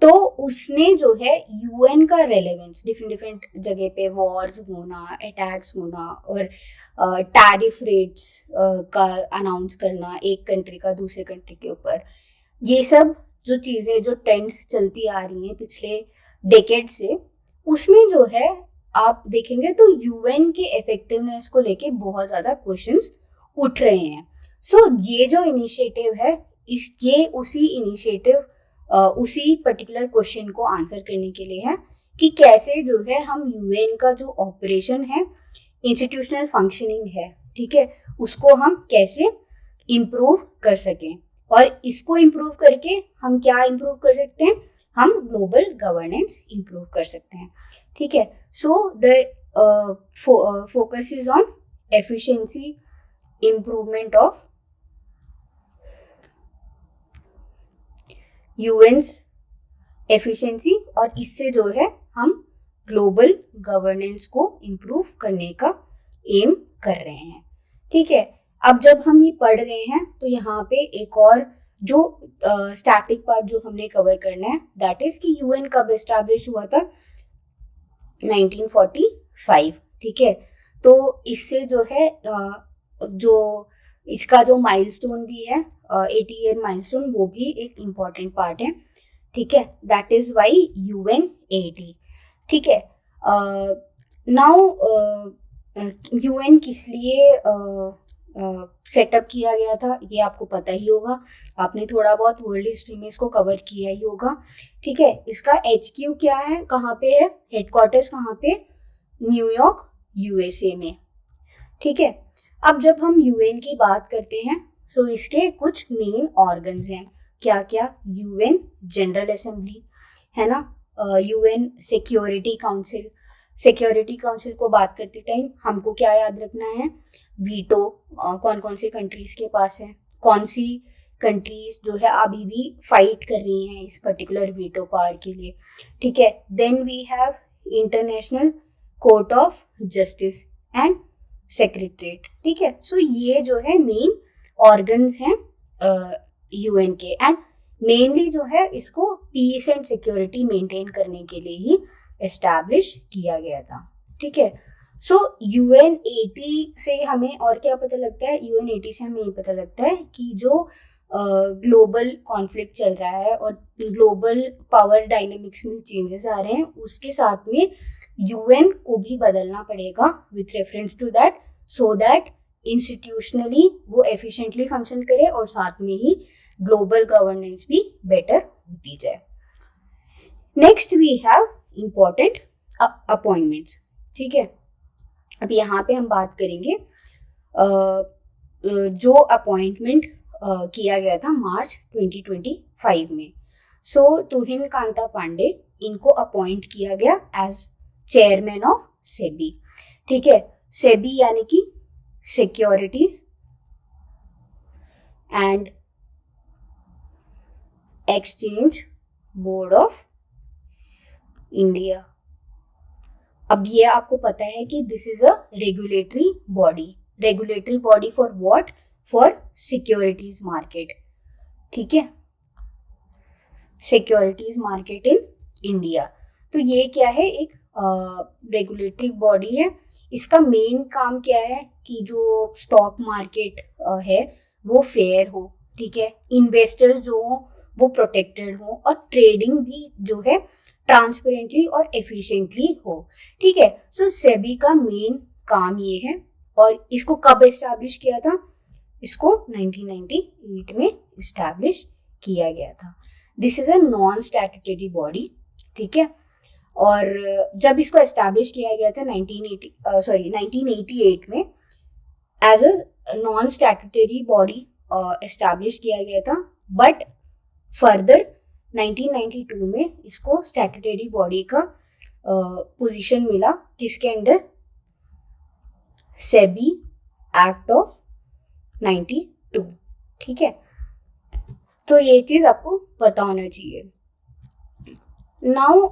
तो उसने जो है UN का रेलेवेंस डिफरेंट जगह पे वॉर्स होना, अटैक्स होना और टैरिफ रेट्स का अनाउंस करना एक कंट्री का दूसरे कंट्री के ऊपर, ये सब जो चीज़ें जो ट्रेंड्स चलती आ रही हैं पिछले डेकेड से, उसमें जो है आप देखेंगे तो UN के इफेक्टिवनेस को लेके बहुत ज़्यादा क्वेश्चंस उठ रहे हैं। सो ये जो इनिशिएटिव है ये उसी इनिशिएटिव उसी पर्टिकुलर क्वेश्चन को आंसर करने के लिए है कि कैसे जो है हम UN का जो ऑपरेशन है, इंस्टीट्यूशनल फंक्शनिंग है, ठीक है, उसको हम कैसे इम्प्रूव कर सकें। और इसको इम्प्रूव करके हम क्या इम्प्रूव कर सकते हैं, हम ग्लोबल गवर्नेंस इम्प्रूव कर सकते हैं, ठीक है। So the focus is on efficiency, improvement of UN's efficiency, और इससे जो है हम ग्लोबल गवर्नेंस को इम्प्रूव करने का एम कर रहे हैं, ठीक है। अब जब हम ये पढ़ रहे हैं तो यहाँ पे एक और जो स्टैटिक पार्ट जो हमने कवर करना है, दैट इज कि UN कब एस्टैब्लिश हुआ था, 1945, ठीक है। तो इससे जो है जो इसका जो माइलस्टोन भी है 80 ईयर माइलस्टोन, वो भी एक इम्पॉर्टेंट पार्ट है, ठीक है। दैट इज वाई UN80, ठीक है। नाउ UN किस लिए सेटअप किया गया था ये आपको पता ही होगा, आपने थोड़ा बहुत वर्ल्ड हिस्ट्री में इसको कवर किया ही होगा, ठीक है। इसका HQ क्या है, कहाँ पे है, हेडक्वार्टर्स कहाँ पे, न्यूयॉर्क USA में, ठीक है। अब जब हम UN की बात करते हैं सो इसके कुछ मेन ऑर्गन्स हैं, क्या क्या, UN जनरल असेंबली है ना, UN security council. Security council को बात करते टाइम हमको क्या याद रखना है, वीटो कौन कौन सी कंट्रीज के पास है, कौन सी कंट्रीज जो है अभी भी फाइट कर रही हैं इस पर्टिकुलर वीटो पावर के लिए, ठीक है। Then we have International Court of Justice and secretariat, ठीक है। सो ये जो है मेन ऑर्गन्स हैं यूएन के, एंड मेनली जो है इसको पीस एंड सिक्योरिटी मेंटेन करने के लिए ही एस्टैब्लिश किया गया था, ठीक है। सो UN80 से हमें और क्या पता लगता है, UN80 से हमें ये पता लगता है कि जो ग्लोबल कॉन्फ्लिक्ट चल रहा है और ग्लोबल पावर डायनेमिक्स में चेंजेस आ रहे हैं, उसके साथ में यूएन को भी बदलना पड़ेगा with reference to that, so that institutionally वो एफिशिएंटली फंक्शन करे और साथ में ही ग्लोबल गवर्नेंस भी बेटर होती जाए। Next we have important appointments, ठीक है। अब यहाँ पे हम बात करेंगे जो अपॉइंटमेंट किया गया था मार्च 2025 में। सो तुहिन कांता पांडे, इनको अपॉइंट किया गया एज चेयरमैन ऑफ सेबी, ठीक है। सेबी यानी कि securities and exchange board of India. अब ये आपको पता है कि this is a regulatory body for what, for securities market, ठीक है, सिक्योरिटीज मार्केट इन इंडिया। तो ये क्या है, एक रेगुलेटरी बॉडी है। इसका मेन काम क्या है कि जो स्टॉक मार्केट है वो फेयर हो, ठीक है, इन्वेस्टर्स जो हो वो प्रोटेक्टेड हो और ट्रेडिंग भी जो है ट्रांसपेरेंटली और एफिशिएंटली हो, ठीक है। सो सेबी का मेन काम ये है। और इसको कब एस्टैब्लिश किया था, इसको 1998 में एस्टैब्लिश किया गया था। This is a non statutory body, ठीक है। और जब इसको एस्टैब्लिश किया गया था 1988 में as a non statutory body establish किया गया था, बट फर्दर 1992 में इसको स्टैट्यूटरी बॉडी का पोजीशन मिला, किसके अंडर, सेबी एक्ट ऑफ 92, ठीक है। तो ये चीज आपको पता होना चाहिए। नाउ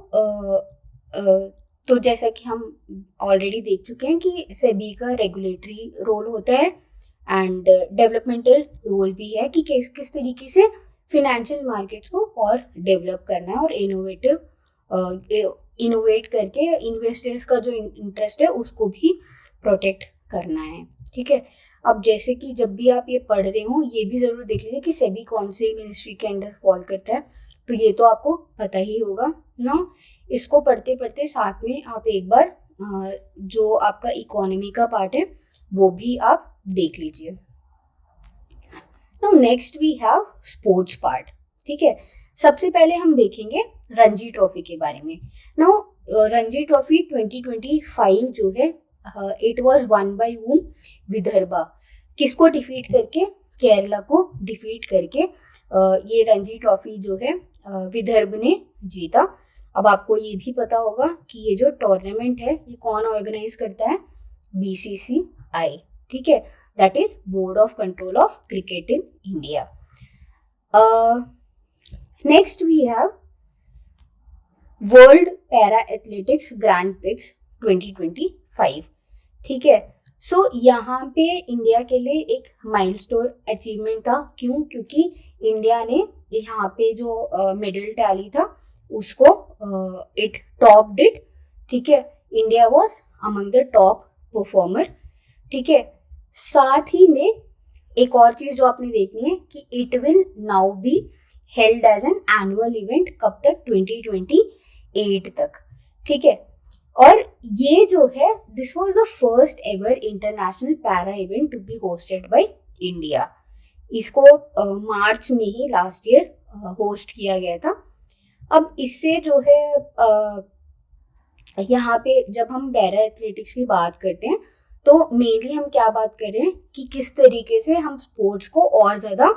तो जैसा कि हम ऑलरेडी देख चुके हैं कि सेबी का रेगुलेटरी रोल होता है एंड डेवलपमेंटल रोल भी है कि किस तरीके से फिनेंशियल मार्केट्स को और डेवलप करना है और इनोवेट करके इन्वेस्टर्स का जो इंटरेस्ट है उसको भी प्रोटेक्ट करना है, ठीक है। अब जैसे कि जब भी आप ये पढ़ रहे हो ये भी जरूर देख लीजिए कि सेबी कौन से मिनिस्ट्री के अंडर फॉल करता है, तो ये तो आपको पता ही होगा ना। इसको पढ़ते पढ़ते साथ में आप एक बार जो आपका इकोनॉमी का पार्ट है वो भी आप देख लीजिए। Now next we have sports part, ठीक है। सबसे पहले हम देखेंगे रणजी ट्रॉफी के बारे में। नाउ रणजी ट्रॉफी 2025 जो है it was won by whom, Vidarbha, किसको डिफीट करके, केरला को डिफीट करके ये रणजी ट्रॉफी जो है विदर्भ ने जीता। अब आपको ये भी पता होगा कि ये जो टूर्नामेंट है ये कौन ऑर्गेनाइज करता है, BCCI, ठीक है, that is Board of Control of Cricket in India. Next we have World Para Athletics Grand Prix 2025, ठीक है। सो यहाँ पे इंडिया के लिए एक माइलस्टोन अचीवमेंट था, क्यों, क्योंकि इंडिया ने यहाँ पे जो मेडल टैली था उसको इट टॉप डिड, ठीक है, India was among the top performer, ठीक है। साथ ही में एक और चीज जो आपने देखनी है कि it will now be held as an annual event, कब तक, 2028 तक, ठीक है। और ये जो है this was the first ever international para event to be hosted by India. इसको मार्च में ही लास्ट ईयर होस्ट किया गया था। अब इससे जो है यहाँ पे जब हम पैरा एथलेटिक्स की बात करते हैं तो मेनली हम क्या बात कर रहे हैं कि किस तरीके से हम स्पोर्ट्स को और ज़्यादा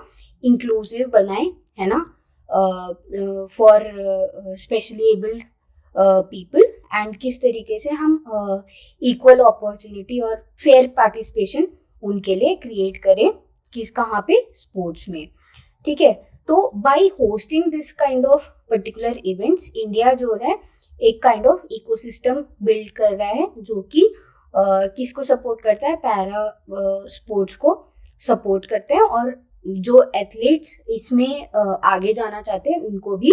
इंक्लूसिव बनाएं, है ना, for specially abled people, and किस तरीके से हम इक्वल अपॉर्चुनिटी और फेयर पार्टिसिपेशन उनके लिए क्रिएट करें, किस कहाँ पे, स्पोर्ट्स में, ठीक है। तो by hosting this kind of particular events India जो है एक काइंड ऑफ इकोसिस्टम बिल्ड कर रहा है जो कि किसको सपोर्ट करता है, पैरा स्पोर्ट्स को सपोर्ट करते हैं, और जो एथलीट्स इसमें आगे जाना चाहते हैं उनको भी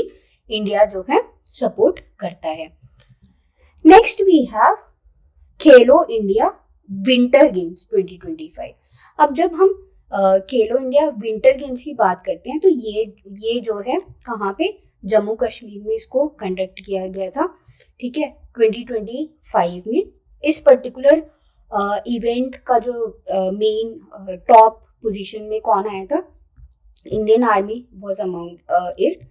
इंडिया जो है सपोर्ट करता है। Next we have Khelo India winter games 2025। अब जब हम खेलो इंडिया विंटर गेम्स की बात करते हैं तो ये जो है कहाँ पे, जम्मू कश्मीर में इसको कंडक्ट किया गया था, ठीक है, 2025 में। इस पर्टिकुलर इवेंट का जो मेन टॉप पोजीशन में कौन आया था, Indian army was among it.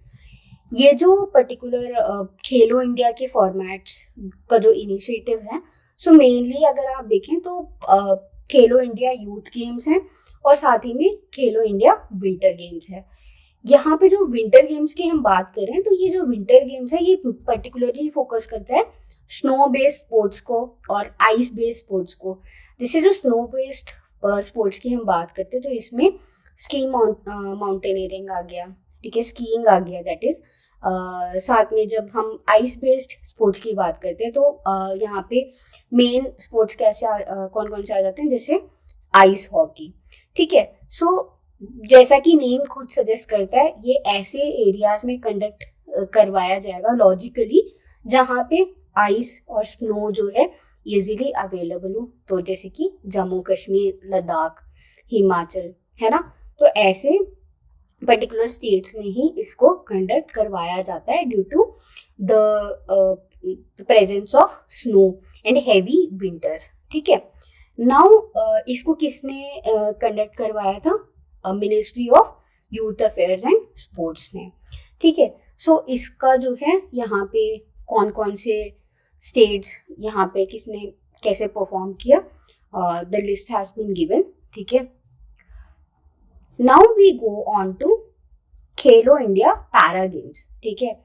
ये जो पर्टिकुलर खेलो इंडिया के फॉर्मेट्स का जो इनिशिएटिव है, सो मेनली अगर आप देखें तो खेलो इंडिया यूथ गेम्स हैं और साथ ही में खेलो इंडिया विंटर गेम्स है। यहाँ पे जो विंटर गेम्स की हम बात कर रहे हैं तो ये जो विंटर गेम्स है ये पर्टिकुलरली फोकस करता है स्नो बेस्ड स्पोर्ट्स को और आइस बेस्ड स्पोर्ट्स को। जैसे जो स्नो बेस्ड स्पोर्ट्स की हम बात करते हैं तो इसमें स्की माउंटेनियरिंग आ गया, ठीक है, स्कीइंग आ गया, दैट इज। साथ में जब हम आइस बेस्ड स्पोर्ट्स की बात करते हैं तो यहाँ पे मेन स्पोर्ट्स कौन कौन से आ जाते हैं, जैसे आइस हॉकी, ठीक है। सो जैसा कि नेम खुद सजेस्ट करता है, ये ऐसे एरियाज में कंडक्ट करवाया जाएगा लॉजिकली जहाँ पे आइस और स्नो जो है इजीली अवेलेबल हो, तो जैसे कि जम्मू कश्मीर, लद्दाख, हिमाचल, है ना। तो ऐसे पर्टिकुलर स्टेट्स में ही इसको कंडक्ट करवाया जाता है due to the presence of snow and heavy winters, ठीक है। नाउ इसको किसने कंडक्ट करवाया था, Ministry of Youth Affairs and Sports ने, ठीक है। सो इसका जो है यहाँ पे कौन कौन से स्टेट्स यहाँ पे किसने कैसे परफॉर्म किया, the list has been given, ठीक है। Now we go on to Khelo India Para Games, ठीक है।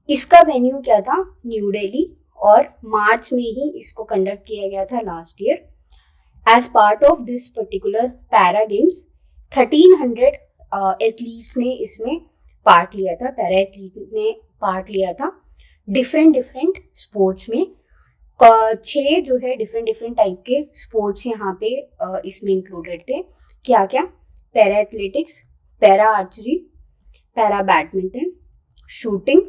इसका वेन्यू क्या था, न्यू दिल्ली, और मार्च में ही इसको कंडक्ट किया गया था last year. As part of this particular para games 1300 athletes ने इसमें पार्ट लिया था, पैरा एथलीट ने पार्ट लिया था डिफरेंट स्पोर्ट्स में। 6 जो है डिफरेंट टाइप के स्पोर्ट्स यहाँ पे इसमें इंक्लूडेड थे। क्या क्या, para athletics, para archery, para badminton, shooting,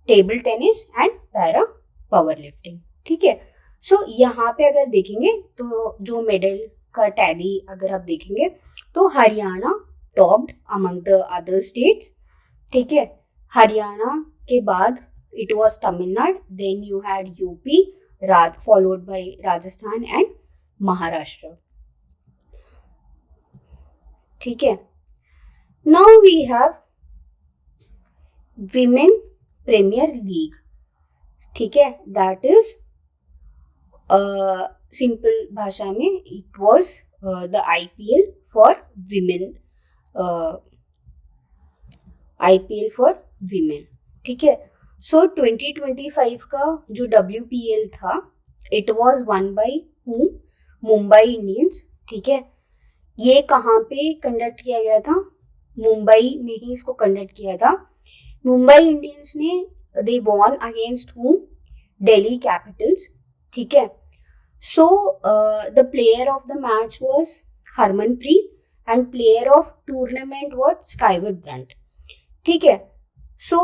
table tennis and para power lifting, ठीक है। सो यहाँ पे अगर देखेंगे तो जो मेडल का टैली अगर आप देखेंगे तो Haryana topped among the other states, ठीक है। हरियाणा के बाद it was Tamil Nadu, then you had UP, followed by Rajasthan and Maharashtra, ठीक है। Now we have Women Premier League, ठीक है, दैट इज सिंपल भाषा में it was the IPL for women, IPL for women, ठीक है। सो 2025 का जो WPL था it was won by whom, Mumbai Indians, ठीक है। ये कहाँ पे कंडक्ट किया गया था, मुंबई में ही इसको कंडक्ट किया था। मुंबई इंडियंस ने they won against whom, Delhi Capitals, ठीक है। So the player of the match was Harmanpreet and player of tournament was स्काईवुड ब्रंट, ठीक है। सो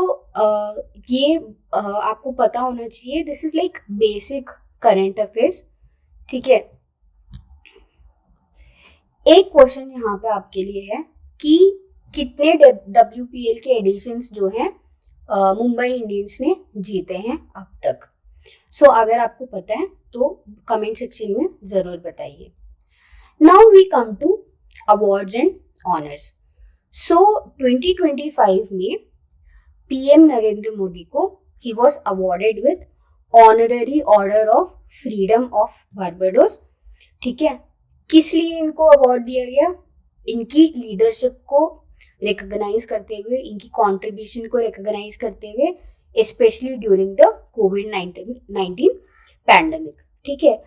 ये आपको पता होना चाहिए, this is like basic current affairs, ठीक है। एक क्वेश्चन यहाँ पे आपके लिए है कि कितने WPL के एडिशंस जो हैं मुंबई इंडियंस ने जीते हैं अब तक। सो अगर आपको पता है तो कमेंट सेक्शन में जरूर बताइए। Now we come to awards and honours. So 2025 में PM नरेंद्र मोदी को he was awarded with honorary order of freedom of Barbados, ठीक है। किस लिए इनको अवार्ड दिया गया, इनकी लीडरशिप को रिकॉग्नाइज करते हुए, इनकी कंट्रीब्यूशन को रिकॉग्नाइज करते हुए, specially during the covid pandemic, ठीक है।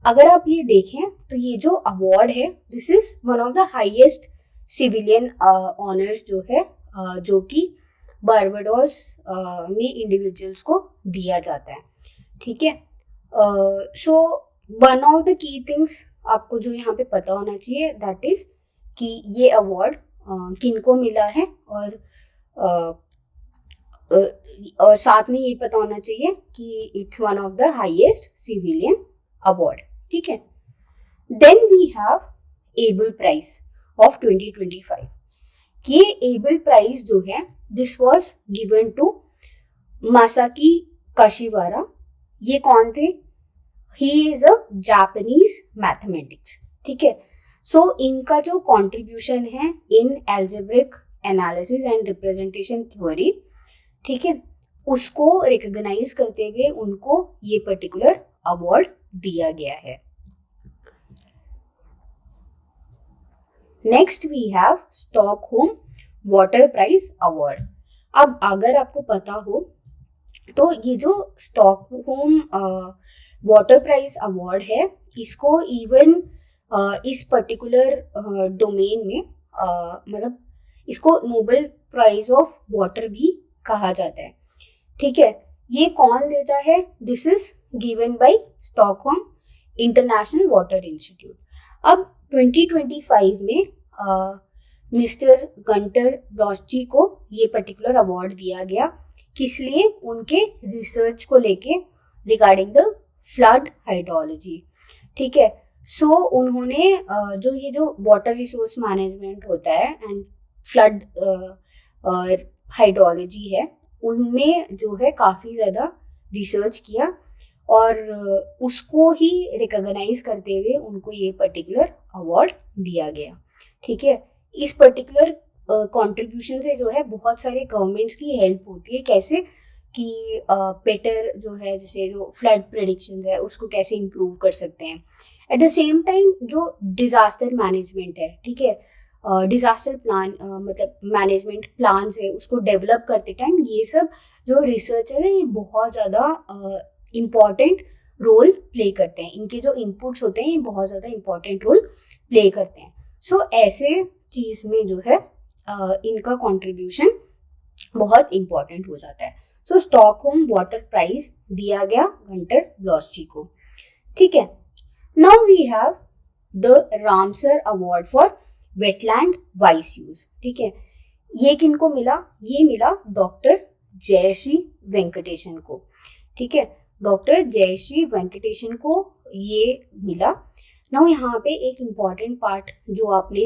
अगर आप ये देखें तो ये जो अवार्ड है this is one of the highest civilian honours जो है जो कि बारबाडोस में इंडिविजुअल्स को दिया जाता है, ठीक है। So one of the key things आपको जो यहाँ पे पता होना चाहिए दैट इज कि ये अवार्ड किनको मिला है, और साथ में ये पता होना चाहिए कि it's one of the highest civilian award. ठीक है, then we have Abel prize ऑफ 2025। ये एबल प्राइज जो है this was given to Masaki Kashiwara. ये कौन थे? He is a Japanese mathematics. ठीक है, सो इनका जो कंट्रीब्यूशन है in algebraic analysis and representation theory, ठीक है, उसको रिकॉग्नाइज करते हुए उनको ये पर्टिकुलर अवार्ड दिया गया है। Next we have Stockholm Water Prize award. अब अगर आपको पता हो तो ये जो स्टॉकहोम वाटर प्राइज अवार्ड है, इसको इवन इस पर्टिकुलर डोमेन में मतलब इसको नोबेल प्राइज ऑफ वाटर भी कहा जाता है। ठीक है, ये कौन देता है? This is given by Stockholm international water institute. अब 2025 में मिस्टर गंटर ब्लॉस्ची को ये पर्टिकुलर अवार्ड दिया गया। किस लिए? उनके रिसर्च को लेके रिगार्डिंग द फ्लड हाइड्रोलॉजी। ठीक है, सो उन्होंने जो ये वाटर रिसोर्स मैनेजमेंट होता है एंड फ्लड हाइड्रोलॉजी है, उनमें जो है काफ़ी ज़्यादा रिसर्च किया और उसको ही रिकॉग्नाइज करते हुए उनको ये पर्टिकुलर अवार्ड दिया गया। ठीक है, इस पर्टिकुलर कंट्रीब्यूशन से जो है बहुत सारे गवर्नमेंट्स की हेल्प होती है। कैसे कि बेटर जो है, जैसे जो फ्लड प्रेडिक्शन है उसको कैसे इम्प्रूव कर सकते हैं। एट द सेम टाइम जो डिजास्टर मैनेजमेंट है, ठीक है, डिजास्टर प्लान मतलब मैनेजमेंट प्लान्स है, उसको डेवलप करते टाइम ये सब जो रिसर्च है ये बहुत ज़्यादा इम्पॉर्टेंट रोल प्ले करते हैं। इनके जो इनपुट्स होते हैं ये बहुत ज़्यादा इम्पॉर्टेंट रोल प्ले करते हैं। सो ऐसे चीज़ में जो है इनका कंट्रीब्यूशन बहुत इम्पॉर्टेंट हो जाता है। सो स्टॉकहोम वाटर प्राइज दिया गया गंटर ब्लॉस्ची को। ठीक है, now we have the Ramsar award for wetland wise use. ठीक है, ये किनको मिला? ये मिला डॉक्टर जयश्री वेंकटेशन को। ठीक है, डॉक्टर जयश्री वेंकटेशन को ये मिला। नाउ यहाँ पे एक इम्पॉर्टेंट पार्ट जो आपने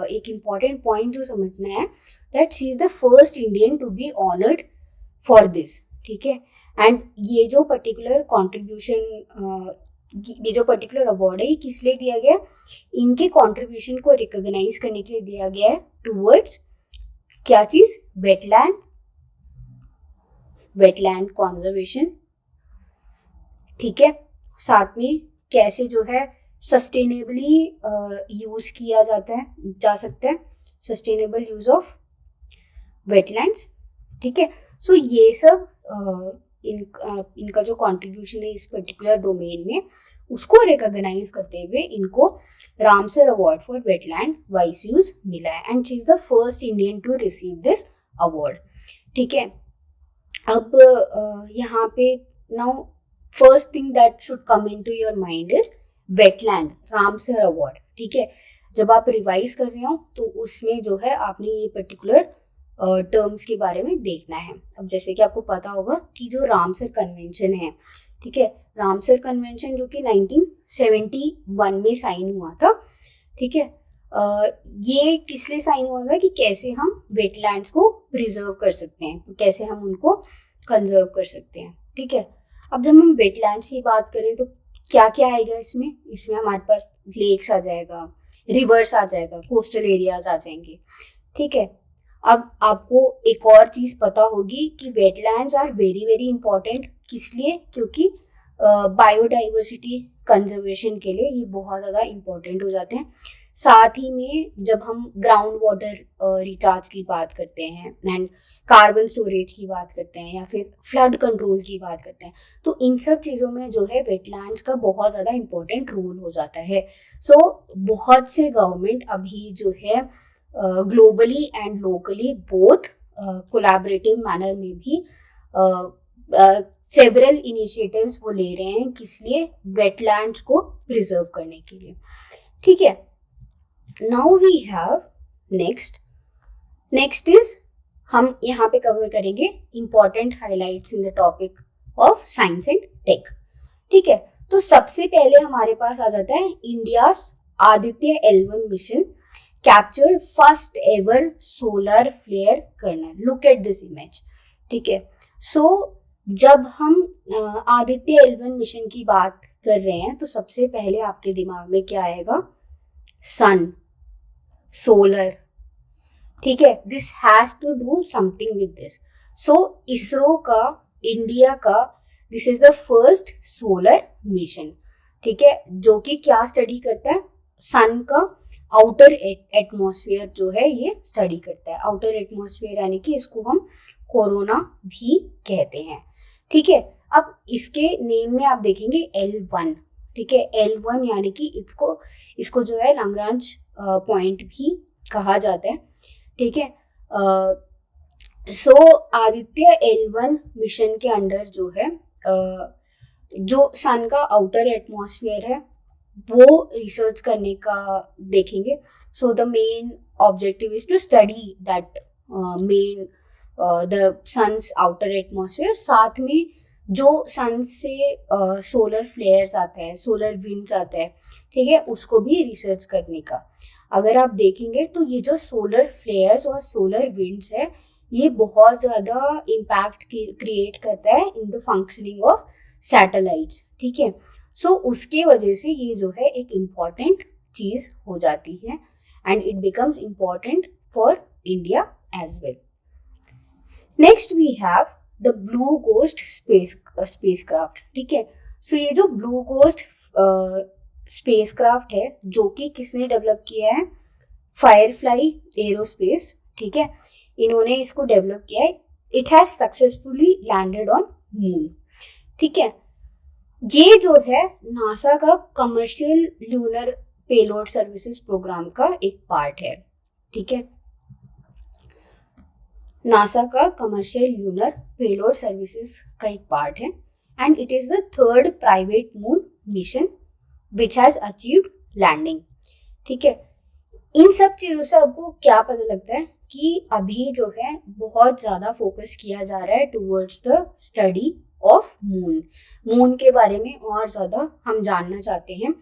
एक इम्पॉर्टेंट पॉइंट जो समझना है, that she is the first Indian to be honoured for this. ठीक है, एंड ये जो पर्टिकुलर कॉन्ट्रीब्यूशन, ये जो पर्टिकुलर अवार्ड है ये किस लिए दिया गया? इनके कंट्रीब्यूशन को रिकॉग्नाइज करने के लिए दिया गया है टूवर्ड्स क्या चीज? Wetland conservation. ठीक है, साथ में कैसे जो है सस्टेनेबली यूज किया जा सकता है, सस्टेनेबल यूज ऑफ वेटलैंड्स। ठीक है, सो ये सब इनका जो कंट्रीब्यूशन है इस पर्टिकुलर डोमेन में उसको रिकॉग्नाइज करते हुए इनको Ramsar award for wetland wise use मिला है and she is the first Indian to receive this award. ठीक है, अब यहाँ पे now first thing that should come into your mind is wetland Ramsar award. ठीक है, जब आप रिवाइज कर रहे हो तो उसमें जो है आपने ये पर्टिकुलर टर्म्स के बारे में देखना है। अब जैसे कि आपको पता होगा कि जो रामसर कन्वेंशन है, ठीक है, रामसर कन्वेंशन जो कि 1971 में साइन हुआ था। ठीक है, ये किस लिए साइन हुआ था? कि कैसे हम वेटलैंड्स को प्रिजर्व कर सकते हैं, कैसे हम उनको कंजर्व कर सकते हैं। ठीक है, अब जब हम वेटलैंड्स की बात करें तो क्या क्या आएगा इसमें? इसमें हमारे पास लेक्स आ जाएगा, रिवर्स आ जाएगा, कोस्टल एरियाज आ जाएंगे। ठीक है, अब आपको एक और चीज़ पता होगी कि wetlands are very very important. किस लिए? क्योंकि बायोडाइवर्सिटी कंजर्वेशन के लिए ये बहुत ज़्यादा इम्पोर्टेंट हो जाते हैं। साथ ही में जब हम ग्राउंड वाटर रिचार्ज की बात करते हैं एंड कार्बन स्टोरेज की बात करते हैं या फिर फ्लड कंट्रोल की बात करते हैं, तो इन सब चीज़ों में जो है वेटलैंड्स का बहुत ज़्यादा इम्पोर्टेंट रोल हो जाता है। सो बहुत से गवर्नमेंट अभी जो है globally and locally both collaborative manner में भी सेवरल इनिशिएटिव्स वो ले रहे हैं, किस लिए? वेटलैंड्स को प्रिजर्व करने के लिए, ठीक है। Now we have next is, हम यहाँ पे कवर करेंगे important highlights in the topic of science and tech, ठीक है। तो सबसे पहले हमारे पास आ जाता है India Aditya L1 mission captured first ever solar flare kernel. Look at this image, ठीक है। सो जब हम आदित्य L1 मिशन की बात कर रहे हैं तो सबसे पहले आपके दिमाग में क्या आएगा? सन, सोलर, ठीक है। This has to do something with this. So ISRO का, इंडिया का, this is the first solar mission, ठीक है, जो कि क्या स्टडी करता है? सन का आउटर एटमॉस्फेयर जो है ये स्टडी करता है। आउटर एटमॉस्फेयर यानी कि इसको हम कोरोना भी कहते हैं, ठीक है। अब इसके नेम में आप देखेंगे L1, ठीक है। L1 यानी कि इसको जो है लाग्रांज पॉइंट भी कहा जाता है, ठीक है। सो आदित्य L1 मिशन के अंडर जो है जो सन का आउटर एटमॉस्फेयर है वो रिसर्च करने का देखेंगे। So the main objective is to study that main the sun's outer atmosphere. साथ में जो सन से सोलर फ्लेयर्स आता है, सोलर विंड्स आता है, ठीक है, उसको भी रिसर्च करने का। अगर आप देखेंगे तो ये जो सोलर फ्लेयर्स और सोलर विंड्स है ये बहुत ज़्यादा इम्पैक्ट क्रिएट करता है in the functioning of satellites, ठीक है। सो उसके वजह से ये जो है एक इम्पॉर्टेंट चीज़ हो जाती है and it becomes important for India as well. Next we have the Blue Ghost spacecraft, ठीक है। सो ये जो ब्लू गोस्ट स्पेसक्राफ्ट है जो कि किसने डेवलप किया है? फायरफ्लाई एरोस्पेस, ठीक है, इन्होंने इसको डेवलप किया है। It has successfully landed on moon, ठीक है। ये जो है नासा का commercial lunar payload services programme का एक पार्ट है, ठीक है। नासा का कमर्शियल ल्यूनर पेलोड सर्विसेज का एक पार्ट है and it is the third private moon mission which has achieved landing, ठीक है। इन सब चीजों से आपको क्या पता लगता है कि अभी जो है बहुत ज्यादा फोकस किया जा रहा है towards the study of moon के बारे में और ज्यादा हम जानना चाहते हैं,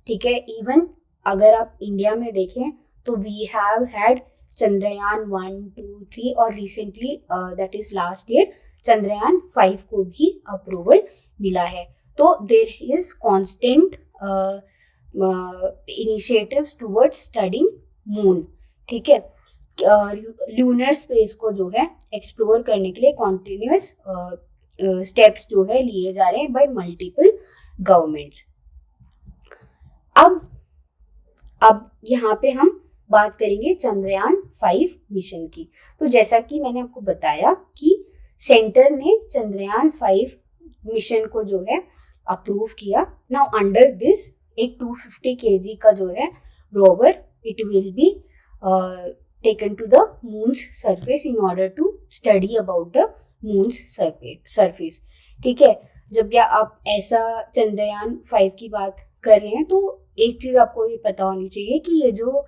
ठीक है। इवन अगर आप इंडिया में देखें तो वी हैव हैड चंद्रयान 1, 2, 3 और recently that is last year Chandrayaan 5 को भी अप्रूवल मिला है। तो there is constant initiatives towards studying moon, ठीक है। ल्यूनर स्पेस को जो है एक्सप्लोर करने के लिए कॉन्टिन्यूस स्टेप्स जो है लिए जा रहे हैं बाय मल्टीपल गवर्नमेंट्स। अब यहाँ पे हम बात करेंगे चंद्रयान 5 मिशन की। तो जैसा कि मैंने आपको बताया कि सेंटर ने चंद्रयान 5 मिशन को जो है अप्रूव किया। नाउ अंडर दिस एक 250 kg का जो है rover it will be taken to the moon's surface in order to study about the moon's surface, ठीक है। जब आप ऐसा चंद्रयान 5 की बात कर रहे हैं तो एक चीज आपको ये पता होनी चाहिए कि ये जो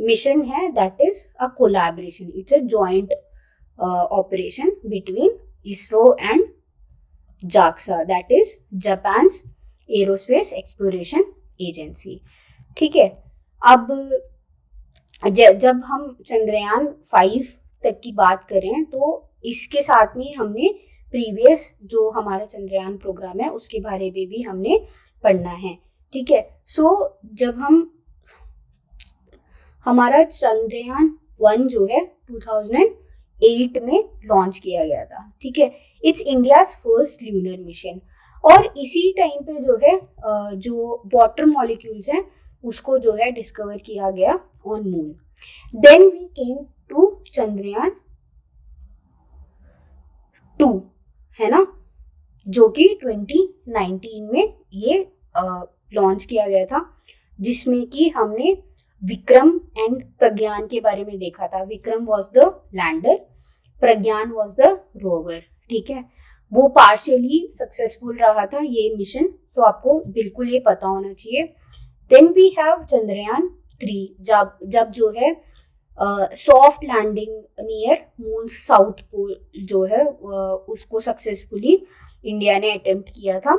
मिशन है that is a collaboration, it's a joint operation between ISRO and JAXA, that is Japan's aerospace exploration agency, ठीक है। अब जब हम चंद्रयान 5 तक की बात करें तो इसके साथ में हमने प्रीवियस जो हमारा चंद्रयान प्रोग्राम है उसके बारे में भी हमने पढ़ना है, ठीक है। सो जब हमारा चंद्रयान 1 जो है 2008 में लॉन्च किया गया था, ठीक है। It's India's first lunar mission और इसी टाइम पे जो है जो वाटर मॉलिक्यूल्स हैं उसको जो है डिस्कवर किया गया on moon. Then we came to Chandrayaan 2, है ना, जो कि 2019 में ये लॉन्च किया गया था, जिसमें कि हमने विक्रम एंड प्रज्ञान के बारे में देखा था। Vikram was the lander, Pragyan was the rover, ठीक है। वो पार्शियली सक्सेसफुल रहा था ये मिशन, तो आपको बिल्कुल ये पता होना चाहिए। देन वी हैव चंद्रयान 3, जब जो है soft landing near moon south pole जो है उसको सक्सेसफुली इंडिया ने अटेम्प्ट किया था,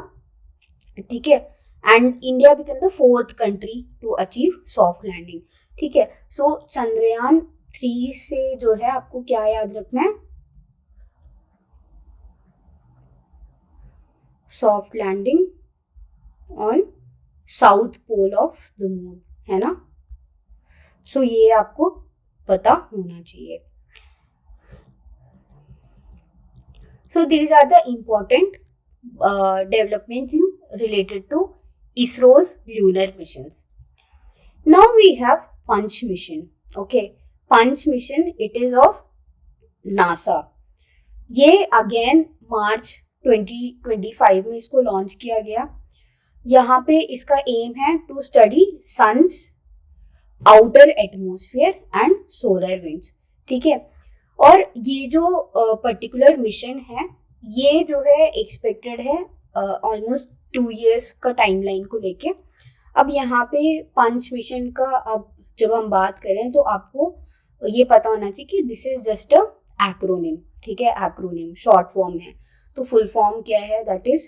ठीक है। And India become the 4th country to achieve soft landing, ठीक है। सो चंद्रयान 3 से जो है आपको क्या याद रखना है, soft landing on south pole of the moon, है ना। सो ये आपको पता होना चाहिए। So these are the important developments in related to ISRO's lunar missions. Now we have Punch mission. Okay, Punch mission, it is of NASA. ये again मार्च 2025 में इसको लॉन्च किया गया। यहाँ पे इसका एम है to study sun's outer atmosphere and solar winds, ठीक है। और ये जो पर्टिकुलर मिशन है ये जो है एक्सपेक्टेड है ऑलमोस्ट 2 years का टाइमलाइन को लेके। अब यहाँ पे पंच मिशन का अब जब हम बात करें तो आपको ये पता होना चाहिए कि this is just a acronym, ठीक है। एक्रोनिम शॉर्ट फॉर्म है, तो फुल फॉर्म क्या है, that is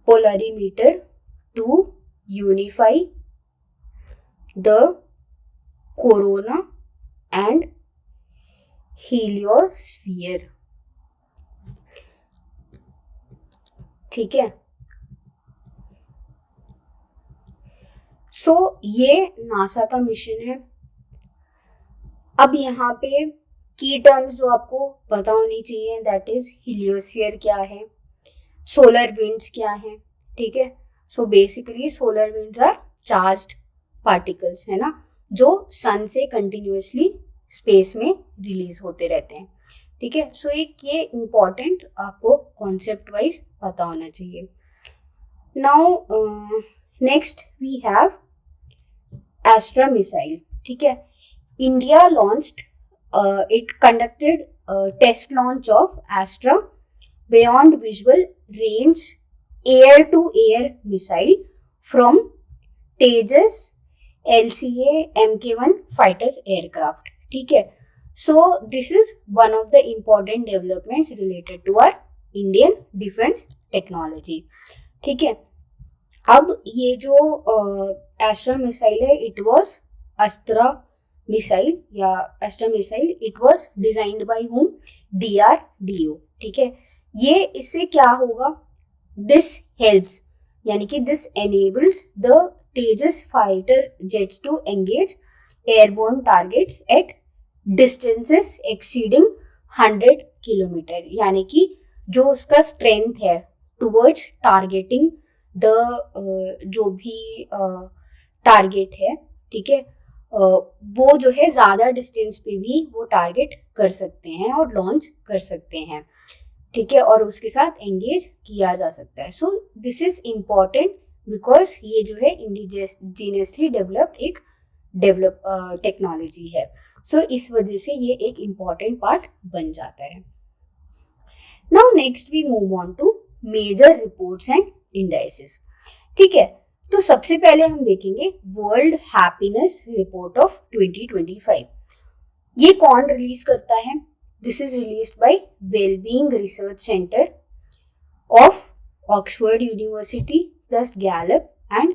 polarimeter to unify the corona and heliosphere, ठीक है। सो ये नासा का मिशन है। अब यहाँ पे की टर्म्स जो आपको पता होनी चाहिए, दैट इज हीलियोस्फीयर क्या है, सोलर विंड्स क्या है, ठीक है। So basically solar winds are charged particles, है ना, जो सन से कंटिन्यूअसली स्पेस में रिलीज होते रहते हैं, ठीक है। सो एक ये इम्पॉर्टेंट आपको कॉन्सेप्ट वाइज पता होना चाहिए। Now next we have Astra missile, ठीक है। India launched it conducted test launch of Astra beyond visual range air to air missile from Tejas LCA MK1 fighter aircraft, ठीक है। So this is one of the important developments related to our Indian defense technology, ठीक है। अब ये जो Astra missile है, it was Astra missile या Astra missile, it was designed by whom, DRDO, ठीक है। ये इससे क्या होगा, दिस हेल्प्स यानी कि this enables the Tejas fighter jets to engage airborne targets at distances exceeding 100 kilometre, यानी कि जो उसका स्ट्रेंथ है टुवर्ड्स टारगेटिंग द जो भी टारगेट है, ठीक है, वो जो है ज़्यादा डिस्टेंस पे भी वो टारगेट कर सकते हैं और लॉन्च कर सकते हैं, ठीक है, और उसके साथ एंगेज किया जा सकता है। So this is important because ये जो है इंडिजीनियसली डेवलप्ड एक टेक्नोलॉजी है। सो इस वजह से ये एक इम्पॉर्टेंट पार्ट बन जाता है। Now next we move on to major reports and indices, ठीक है। तो सबसे पहले हम देखेंगे वर्ल्ड हैप्पीनेस रिपोर्ट ऑफ 2025। ये कौन रिलीज करता है, this is released by wellbeing research centre of Oxford university plus Gallup and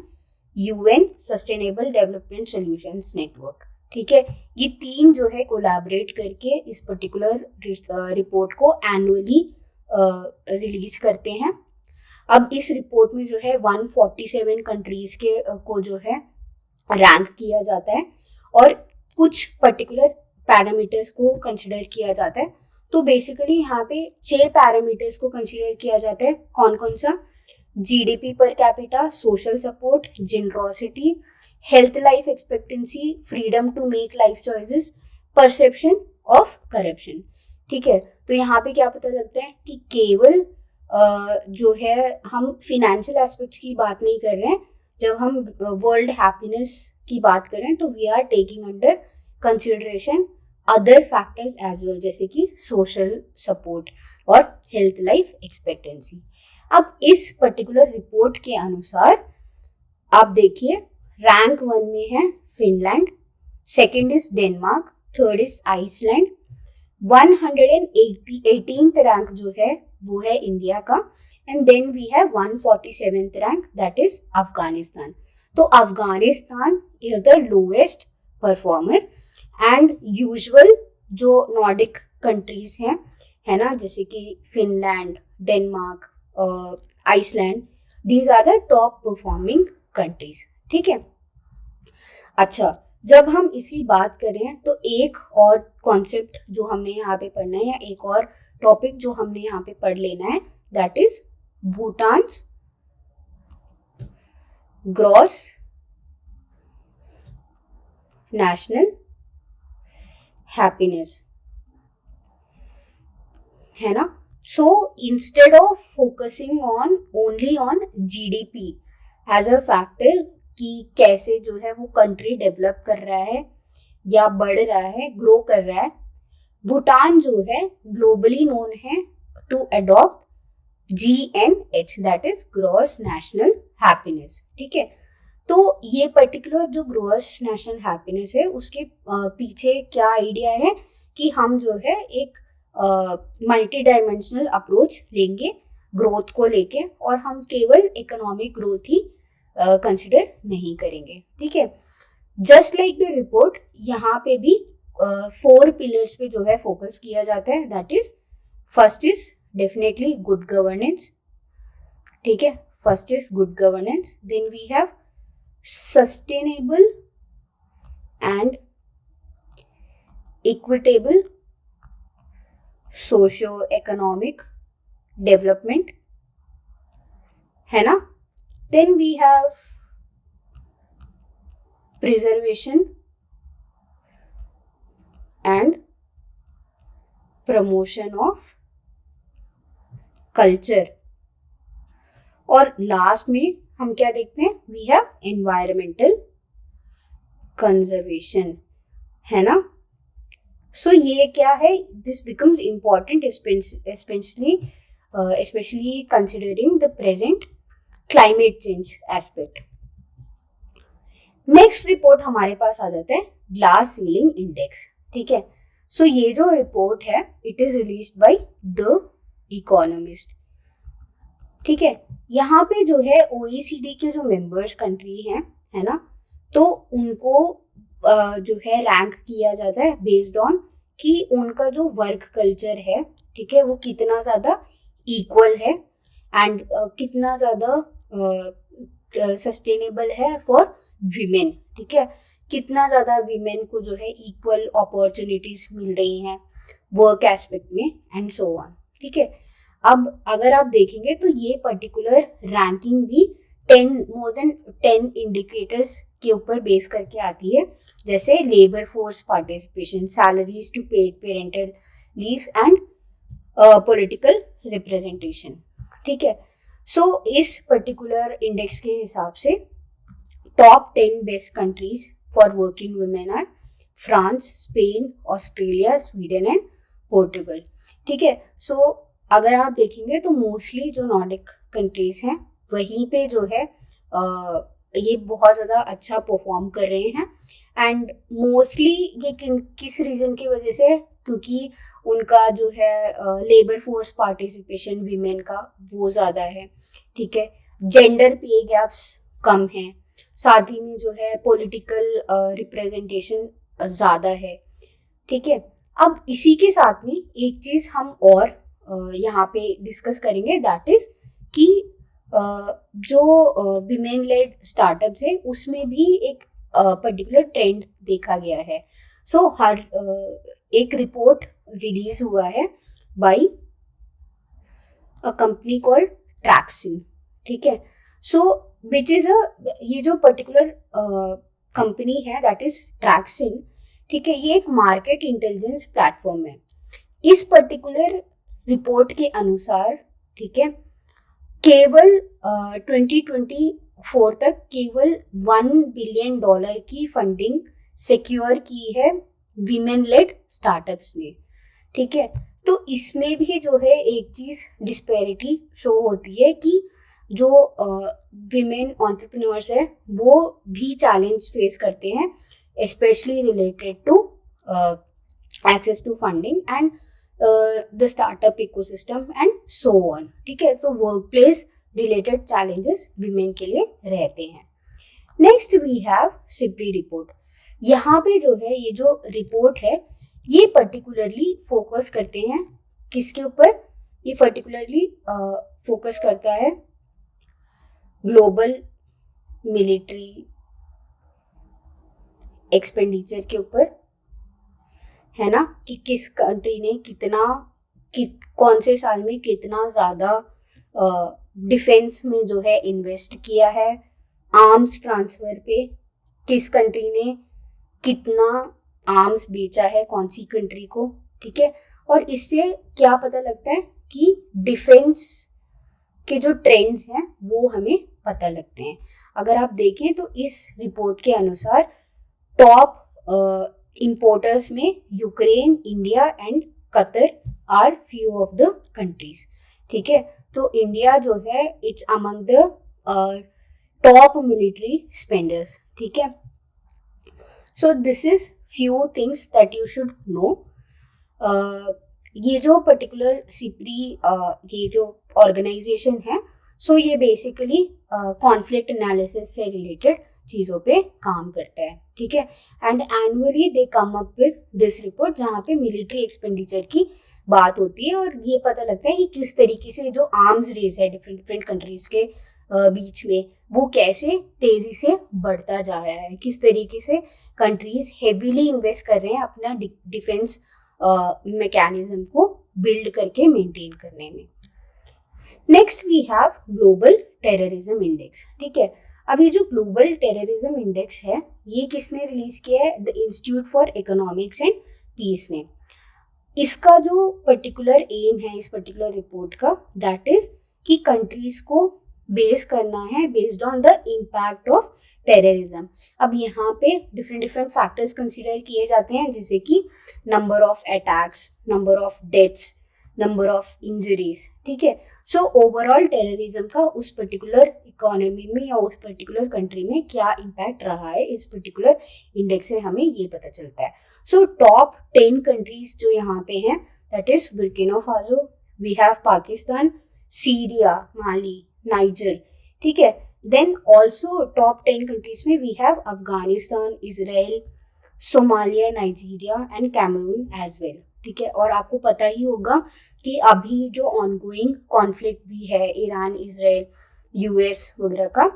UN sustainable development solutions network, ठीक है। ये 3 जो है कोलैबोरेट करके इस पर्टिकुलर रिपोर्ट को एनुअली रिलीज करते हैं। अब इस रिपोर्ट में जो है 147 कंट्रीज के को जो है रैंक किया जाता है और कुछ पर्टिकुलर पैरामीटर्स को कंसिडर किया जाता है। तो बेसिकली यहाँ पे 6 पैरामीटर्स को कंसिडर किया जाता है। कौन कौन सा, GDP per capita, social support, generosity, health life expectancy, freedom to make life choices, perception of corruption, ठीक है। तो यहाँ पे क्या पता लगता है कि केवल जो है हम फिनेंशियल एस्पेक्ट्स की बात नहीं कर रहे हैं। जब हम वर्ल्ड हैप्पीनेस की बात करें तो we are taking under consideration other factors as well, जैसे कि सोशल सपोर्ट और हेल्थ लाइफ एक्सपेक्टेंसी। अब इस पर्टिकुलर रिपोर्ट के अनुसार आप देखिए, रैंक 1 में है Finland, second is Denmark, third is Iceland, 118th rank जो है वो है इंडिया का, and then we have 147th rank, that is Afghanistan. तो Afghanistan is the lowest performer, and usual जो नॉर्डिक कंट्रीज हैं, है ना, जैसे कि Finland, Denmark, Iceland, these are the top performing countries. ठीक है। अच्छा, जब हम इसकी बात करें तो एक और कॉन्सेप्ट जो हमने यहाँ पे पढ़ना है, या एक और टॉपिक जो हमने यहाँ पे पढ़ लेना है, that is Bhutan's gross national happiness, है ना। So instead of focusing on only on GDP as a factor कि कैसे जो है वो कंट्री डेवलप कर रहा है या बढ़ रहा है, ग्रो कर रहा है, भूटान जो है ग्लोबली नोन है to adopt GNH, that is gross national happiness. ठीक है। तो ये पर्टिकुलर जो ग्रॉस नेशनल हैप्पीनेस है, उसके पीछे क्या आइडिया है कि हम जो है एक मल्टी डायमेंशनल अप्रोच लेंगे ग्रोथ को लेके, और हम केवल इकोनॉमिक ग्रोथ ही कंसिडर नहीं करेंगे। ठीक है। जस्ट लाइक द रिपोर्ट, यहाँ पे भी 4 पिलर्स पे जो है फोकस किया जाता है, that is first is definitely good governance. ठीक है, first is good governance, then we have sustainable and equitable socio economic development, है ना। Then we have preservation and promotion of culture, और लास्ट में हम क्या देखते हैं, वी हैव एनवायरमेंटल कंजर्वेशन, है ना। सो ये क्या है, this becomes important specially considering the present climate change aspect. Next report हमारे पास आ जाता है ग्लास सीलिंग इंडेक्स। ठीक है। सो ये जो रिपोर्ट है, it is released by the economist. ठीक है। यहाँ पे जो है OECD के जो मेंबर्स कंट्री हैं, है ना, तो उनको जो है रैंक किया जाता है बेस्ड ऑन कि उनका जो वर्क कल्चर है, ठीक है, वो कितना ज़्यादा इक्वल है एंड कितना ज़्यादा सस्टेनेबल है फॉर वीमेन। ठीक है, कितना ज़्यादा वीमेन को जो है इक्वल अपॉर्चुनिटीज मिल रही हैं वर्क एस्पेक्ट में एंड सो ऑन। ठीक है। अब अगर आप देखेंगे तो ये पर्टिकुलर रैंकिंग भी 10 इंडिकेटर्स के ऊपर बेस करके आती है, जैसे labour force participation, salaries to paid parental leave and political representation. ठीक है। सो इस पर्टिकुलर इंडेक्स के हिसाब से top 10 best countries for working women are France, Spain, Australia, Sweden and Portugal. ठीक है। सो अगर आप देखेंगे तो मोस्टली जो नॉर्डिक कंट्रीज हैं वहीं पे जो है ये बहुत ज़्यादा अच्छा परफॉर्म कर रहे हैं, एंड मोस्टली ये किस रीज़न की वजह से, क्योंकि उनका जो है लेबर फोर्स पार्टिसिपेशन वीमेन का वो ज़्यादा है। ठीक है। जेंडर पे गैप्स कम हैं, साथ ही में जो है पॉलिटिकल रिप्रेजेंटेशन ज़्यादा है। ठीक है। अब इसी के साथ में एक चीज़ हम और यहाँ पे डिस्कस करेंगे, दैट इज कि जो विमेन लेड स्टार्टअप्स है उसमें भी एक पर्टिकुलर ट्रेंड देखा गया है। सो हर एक रिपोर्ट रिलीज हुआ है बाय अ कंपनी कॉल्ड ट्रैक्सिन। ठीक है। सो विच इज ये जो पर्टिकुलर कंपनी है दैट इज ट्रैक्सिन। ठीक है। ये एक मार्केट इंटेलिजेंस प्लेटफॉर्म है। इस पर्टिकुलर रिपोर्ट के अनुसार, ठीक है, केवल 2024 तक केवल $1 बिलियन की फंडिंग सिक्योर की है वीमेन लेड स्टार्टअप्स ने, ठीक है। तो इसमें भी जो है एक चीज डिस्पैरिटी शो होती है कि जो विमेन एंटरप्रेन्योर्स है वो भी चैलेंज फेस करते हैं, specially related to access to funding and the startup ecosystem and so on, ठीक है। तो work place related challenges women के लिए रहते हैं। Next we have SIPRI report. यहाँ पे जो है ये जो रिपोर्ट है ये पर्टिकुलरली फोकस करते हैं किसके ऊपर, ये पर्टिकुलरली फोकस करता है ग्लोबल मिलिट्री एक्सपेंडिचर के ऊपर, है ना, कि किस कंट्री ने कितना कौन से साल में कितना ज़्यादा डिफेंस में जो है इन्वेस्ट किया है, आर्म्स ट्रांसफर पे किस कंट्री ने कितना आर्म्स बेचा है कौन सी कंट्री को, ठीक है। और इससे क्या पता लगता है कि डिफेंस के जो ट्रेंड्स हैं वो हमें पता लगते हैं। अगर आप देखें तो इस रिपोर्ट के अनुसार टॉप इंपोर्टर्स में Ukraine, India and Qatar are few of the countries, ठीक है। तो इंडिया जो है it's among the top military spenders, ठीक है। So this is few things that you should know. ये जो पर्टिकुलर सिप्री ये जो ऑर्गेनाइजेशन है, सो ये बेसिकली कॉन्फ्लिक्ट एनालिसिस से रिलेटेड चीज़ों पे काम करता है, ठीक है। And annually they come up with this report जहाँ पे मिलिट्री एक्सपेंडिचर की बात होती है और ये पता लगता है कि किस तरीके से जो आर्म्स रेस है डिफरेंट कंट्रीज के बीच में वो कैसे तेजी से बढ़ता जा रहा है, किस तरीके से कंट्रीज हेवीली इन्वेस्ट कर रहे हैं अपना डिफेंस मैकेनिज्म को बिल्ड करके मेंटेन करने में। Next we have global terrorism index, ठीक है। अब ये जो ग्लोबल टेररिज्म इंडेक्स है ये किसने रिलीज किया है, the institute for economics and peace ने। इसका जो पर्टिकुलर एम है इस पर्टिकुलर रिपोर्ट का, दैट इज कि कंट्रीज को बेस करना है based on the impact of terrorism. अब यहाँ पे डिफरेंट फैक्टर्स कंसिडर किए जाते हैं जैसे कि number of attacks, number of deaths, number of injuries, ठीक है। सो ओवरऑल टेररिज्म का उस पर्टिकुलर इकोनॉमी में या उस पर्टिकुलर कंट्री में क्या इम्पैक्ट रहा है इस पर्टिकुलर इंडेक्स से हमें ये पता चलता है। सो टॉप 10 कंट्रीज जो यहाँ पे हैं that is Burkina Faso, we have Pakistan, Syria, Mali, Niger, ठीक है। देन ऑल्सो टॉप 10 कंट्रीज में we have Afghanistan, Israel, Somalia, Nigeria and Cameroon as well, ठीक है। और आपको पता ही होगा कि अभी जो ऑनगोइंग कॉन्फ्लिक्ट भी है ईरान, इजराइल, यूएस वगैरह का,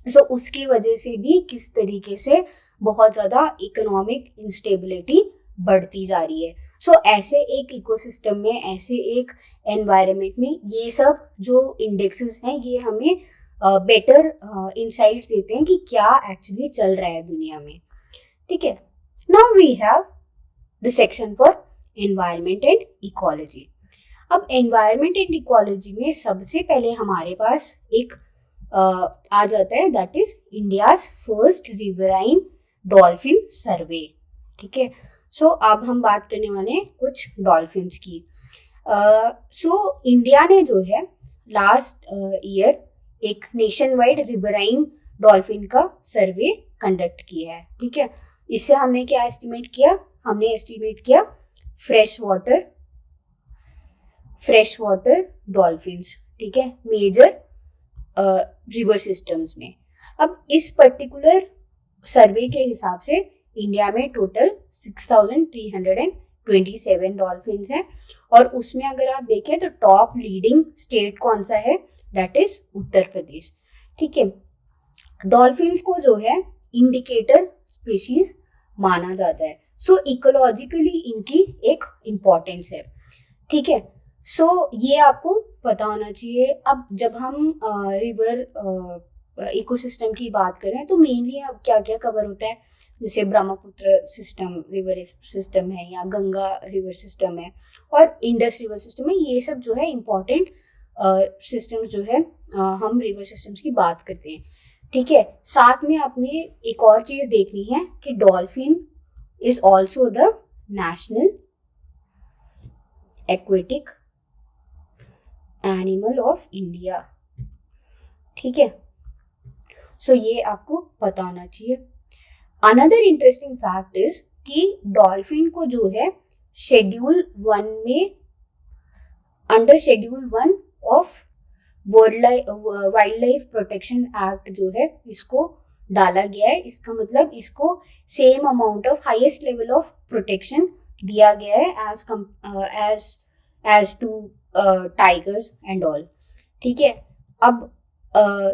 सो उसकी वजह से भी किस तरीके से बहुत ज़्यादा इकोनॉमिक इंस्टेबिलिटी बढ़ती जा रही है। सो ऐसे एक इकोसिस्टम में, ऐसे एक एनवायरनमेंट में ये सब जो इंडेक्सेस हैं ये हमें बेटर इंसाइट्स देते हैं कि क्या एक्चुअली चल रहा है दुनिया में, ठीक है। Now we have the section for environment and ecology. अब एनवायरनमेंट एंड इकोलॉजी में सबसे पहले हमारे पास एक आ जाता है that is India's first riverine dolphin survey, ठीक है। सो अब हम बात करने वाले हैं कुछ डॉल्फिन्स की। सो इंडिया ने जो है लास्ट ईयर एक नेशन वाइड रिवराइन डॉल्फिन का सर्वे कंडक्ट किया है, ठीक है। इससे हमने क्या एस्टिमेट किया, हमने एस्टिमेट किया फ्रेश वाटर डॉल्फिन्स, ठीक है, मेजर रिवर सिस्टम्स में। अब इस पर्टिकुलर सर्वे के हिसाब से इंडिया में टोटल 6,327 डॉल्फिन्स हैं और उसमें अगर आप देखें तो टॉप लीडिंग स्टेट कौन सा है, दैट इज उत्तर प्रदेश, ठीक है। डॉल्फिन्स को जो है इंडिकेटर स्पीशीज माना जाता है, सो इकोलॉजिकली इनकी एक इम्पोर्टेंस है, ठीक है। सो ये आपको पता होना चाहिए। अब जब हम रिवर इकोसिस्टम की बात करें तो मेनली अब क्या क्या कवर होता है, जैसे ब्रह्मपुत्र सिस्टम रिवर सिस्टम है या गंगा रिवर सिस्टम है और इंडस रिवर सिस्टम है, ये सब जो है इम्पोर्टेंट सिस्टम्स जो है हम रिवर सिस्टम्स की बात करते हैं, ठीक है। साथ में आपने एक और चीज़ देखनी है कि dolphin is also the national aquatic animal of India. ठीक है, सो ये आपको पता होना चाहिए. अनदर इंटरेस्टिंग फैक्ट इज कि डॉल्फिन को जो है शेड्यूल 1 में, under schedule 1 of wild life protection act जो है इसको डाला गया है. इसका मतलब इसको same amount of highest level of protection दिया गया है as to tigers and all. ठीक है, अब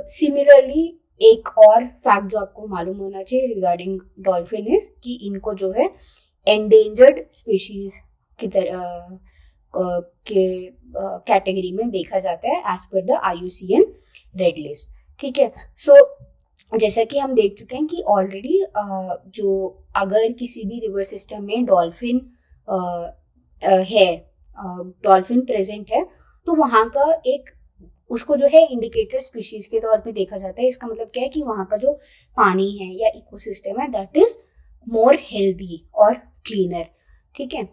सिमिलरली एक और फैक्ट जो आपको मालूम होना चाहिए रिगार्डिंग डॉल्फिन इज कि इनको जो है एंडेंजर्ड स्पीशीज की तरह के कैटेगरी में देखा जाता है as per the IUCN red list. ठीक है, सो जैसा कि हम देख चुके हैं कि ऑलरेडी जो अगर किसी भी रिवर सिस्टम में डॉल्फिन है, डॉल्फिन प्रेजेंट है, तो वहाँ का एक उसको जो है इंडिकेटर स्पीशीज के तौर पे देखा जाता है. इसका मतलब क्या है कि वहाँ का जो पानी है या इकोसिस्टम है दैट इज मोर हेल्दी और क्लीनर. ठीक है,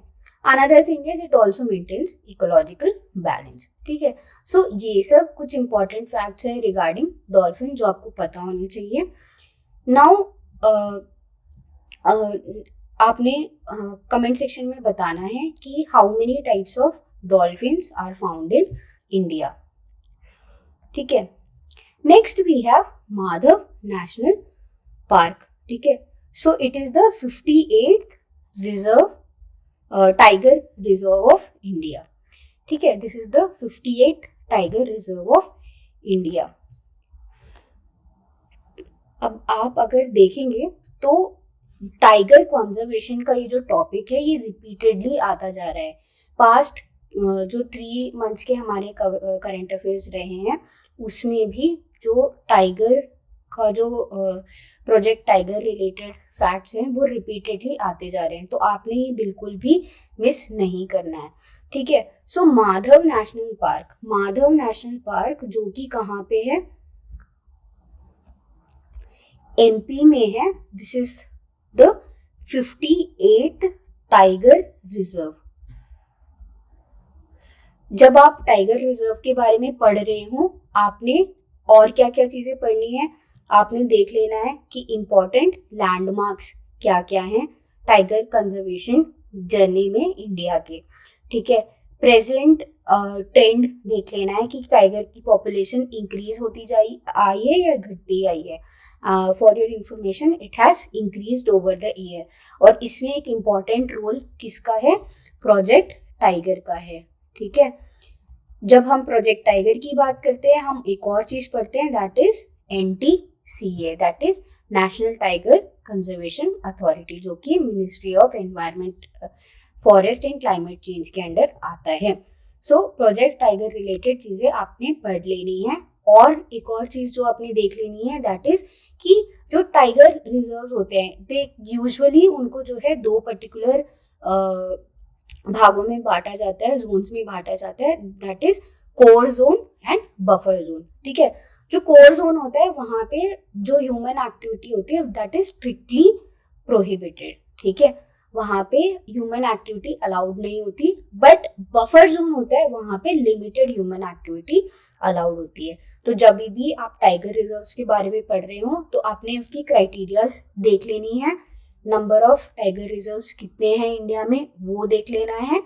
another thing is it also maintains ecological balance. ठीक है, सो ये सब कुछ इंपॉर्टेंट फैक्ट्स है रिगार्डिंग डॉल्फिन जो आपको पता होने चाहिए. नाउ आपने कमेंट सेक्शन में बताना है कि how many types of dolphins are found in India. ठीक है, next we have Madhav national park. ठीक है, so it is the 58th reserve tiger reserve of India. ठीक है, this is the 58th tiger reserve of India. अब आप अगर देखेंगे तो टाइगर कंजर्वेशन का ये जो टॉपिक है ये रिपीटेडली आता जा रहा है. पास्ट जो 3 मंथ्स के हमारे करंट अफेयर्स रहे हैं उसमें भी जो टाइगर का जो प्रोजेक्ट टाइगर रिलेटेड फैक्ट्स हैं वो रिपीटेडली आते जा रहे हैं. तो आपने ये बिल्कुल भी मिस नहीं करना है. ठीक है, सो माधव नेशनल पार्क जो कि कहाँ पे है, MP में है. This is the 58th tiger reserve. जब आप टाइगर रिजर्व के बारे में पढ़ रहे हो आपने और क्या क्या चीजें पढ़नी है, आपने देख लेना है कि इम्पोर्टेंट लैंडमार्क्स क्या क्या हैं टाइगर कंजर्वेशन जर्नी में इंडिया के. ठीक है, प्रेजेंट ट्रेंड देख लेना है कि टाइगर की पॉपुलेशन इंक्रीज होती आई है या घटती आई है. For your information it has increased over the year. और इसमें एक इम्पॉर्टेंट रोल किसका है, प्रोजेक्ट टाइगर का है. ठीक है, जब हम प्रोजेक्ट टाइगर की बात करते हैं हम एक और चीज पढ़ते हैं that is NTCA, that is national tiger conservation authority, जो कि ministry of environment, forest and climate change के अंडर आता है. सो प्रोजेक्ट टाइगर रिलेटेड चीजें आपने पढ़ लेनी है. और एक और चीज जो आपने देख लेनी है दैट इज कि जो टाइगर रिजर्व होते हैं दे यूजुअली उनको जो है 2 पर्टिकुलर भागों में बांटा जाता है, जोन्स में बांटा जाता है, that is core zone and buffer zone. ठीक है, जो कोर जोन होता है वहां पे जो ह्यूमन एक्टिविटी होती है दैट इज स्ट्रिक्टली प्रोहिबिटेड. ठीक है, वहां पे ह्यूमन एक्टिविटी अलाउड नहीं होती. बट बफर जोन होता है वहां पे लिमिटेड ह्यूमन एक्टिविटी अलाउड होती है. तो जब भी आप टाइगर रिजर्व्स के बारे में पढ़ रहे हो तो आपने उसकी क्राइटेरियाज देख लेनी है. नंबर ऑफ टाइगर रिजर्व्स कितने हैं इंडिया में वो देख लेना है.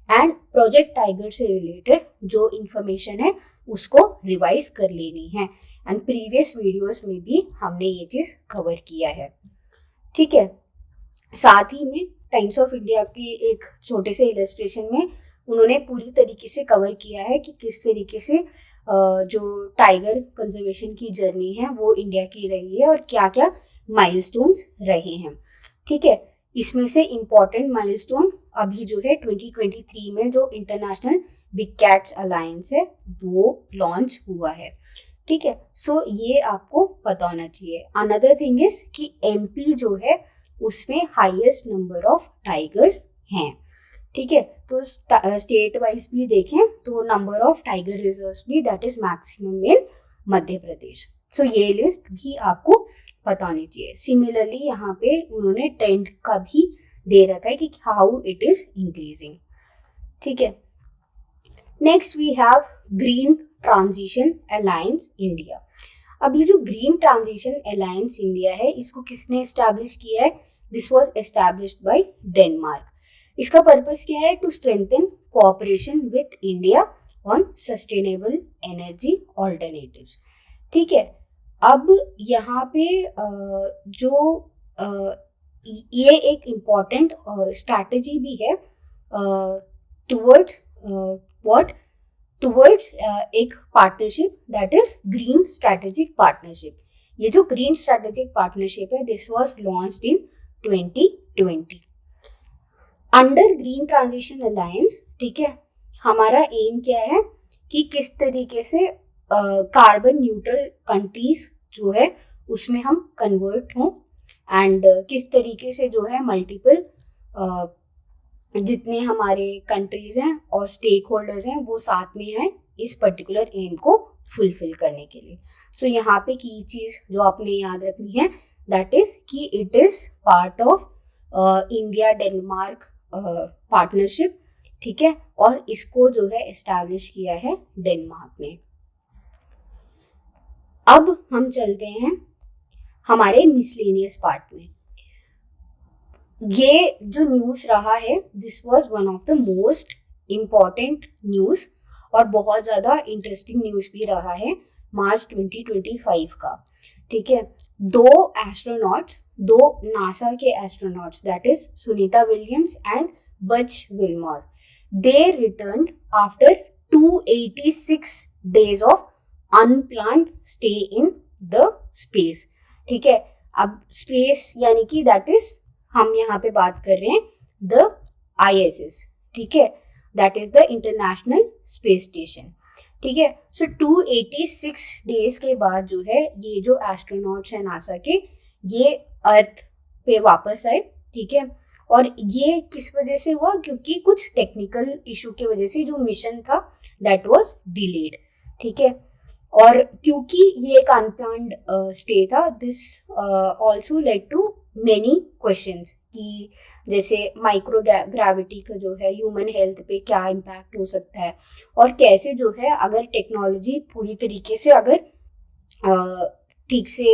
एंड प्रोजेक्ट टाइगर से रिलेटेड जो इंफॉर्मेशन है उसको रिवाइज कर लेनी है. एंड प्रीवियस वीडियोस में भी हमने ये चीज कवर किया है. ठीक है, साथ ही में टाइम्स ऑफ इंडिया के एक छोटे से इलस्ट्रेशन में उन्होंने पूरी तरीके से कवर किया है कि किस तरीके से जो टाइगर कंजर्वेशन की जर्नी है वो इंडिया की रही है और क्या क्या माइलस्टोन्स रहे हैं. ठीक है, इसमें से इम्पोर्टेंट माइलस्टोन अभी जो है 2023 में जो इंटरनेशनल बिग कैट्स अलायंस है वो लॉन्च हुआ है. ठीक है, सो ये आपको पता होना चाहिए. अनदर थिंग इज कि MP जो है उसमें हाईएस्ट नंबर ऑफ टाइगर्स हैं. ठीक है, तो स्टेट वाइज भी देखें तो नंबर ऑफ टाइगर रिजर्व्स भी that is maximum in Madhya Pradesh. सो ये लिस्ट भी आपको पता होनी चाहिए. सिमिलरली यहाँ पे उन्होंने ट्रेंड का भी दे रखा है कि हाउ इट इज इंक्रीजिंग। ठीक है, next we have green transition alliance India. अब ये जो ग्रीन ट्रांजिशन अलायंस इंडिया है, इसको किसने एस्टैब्लिश किया है? This was established by Denmark. इसका पर्पस क्या है? To strengthen cooperation with India on sustainable energy alternatives. ठीक है, अब यहाँ पे जो ये एक इम्पॉर्टेंट स्ट्रैटेजी भी है टुवर्ड्स व्हाट टुवर्ड्स एक partnership, that is green strategic partnership. ये जो ग्रीन स्ट्रैटेजिक पार्टनरशिप है, this was launched in 2020 under green transition alliance. ठीक है, हमारा एम क्या है कि किस तरीके से कार्बन न्यूट्रल कंट्रीज जो है उसमें हम कन्वर्ट हों, एंड किस तरीके से जो है मल्टीपल जितने हमारे कंट्रीज हैं और स्टेक होल्डर्स हैं वो साथ में हैं इस पर्टिकुलर एम को फुलफिल करने के लिए। सो यहाँ पे की चीज जो आपने याद रखनी है, दैट इज कि it is part of India Denmark partnership. ठीक है, और इसको जो है एस्टैब्लिश किया है डेनमार्क ने। अब हम चलते हैं हमारे मिसलेनियस पार्ट में। ये जो न्यूज रहा है, this was one of the most important news और बहुत ज्यादा इंटरेस्टिंग न्यूज भी रहा है मार्च 2025 का। ठीक है, दो नासा के astronauts, that is Sunita Williams and Butch Wilmore, they returned after 286 days of unplanned stay in the space. ठीक है, अब स्पेस यानी कि दैट इज हम यहाँ पे बात कर रहे हैं द ISS। ठीक है, that is the international space station. ठीक है, सो 286 days के बाद जो है ये जो एस्ट्रोनॉट्स हैं नासा के, ये अर्थ पे वापस आए। ठीक है, और ये किस वजह से हुआ? क्योंकि कुछ टेक्निकल इशू की वजह से जो मिशन था दैट वाज डिलेड। ठीक है, और क्योंकि ये एक अनप्लान्ड स्टे था, this also led to many questions कि जैसे माइक्रो ग्रेविटी का जो है ह्यूमन हेल्थ पे क्या इम्पैक्ट हो सकता है, और कैसे जो है अगर टेक्नोलॉजी पूरी तरीके से अगर ठीक से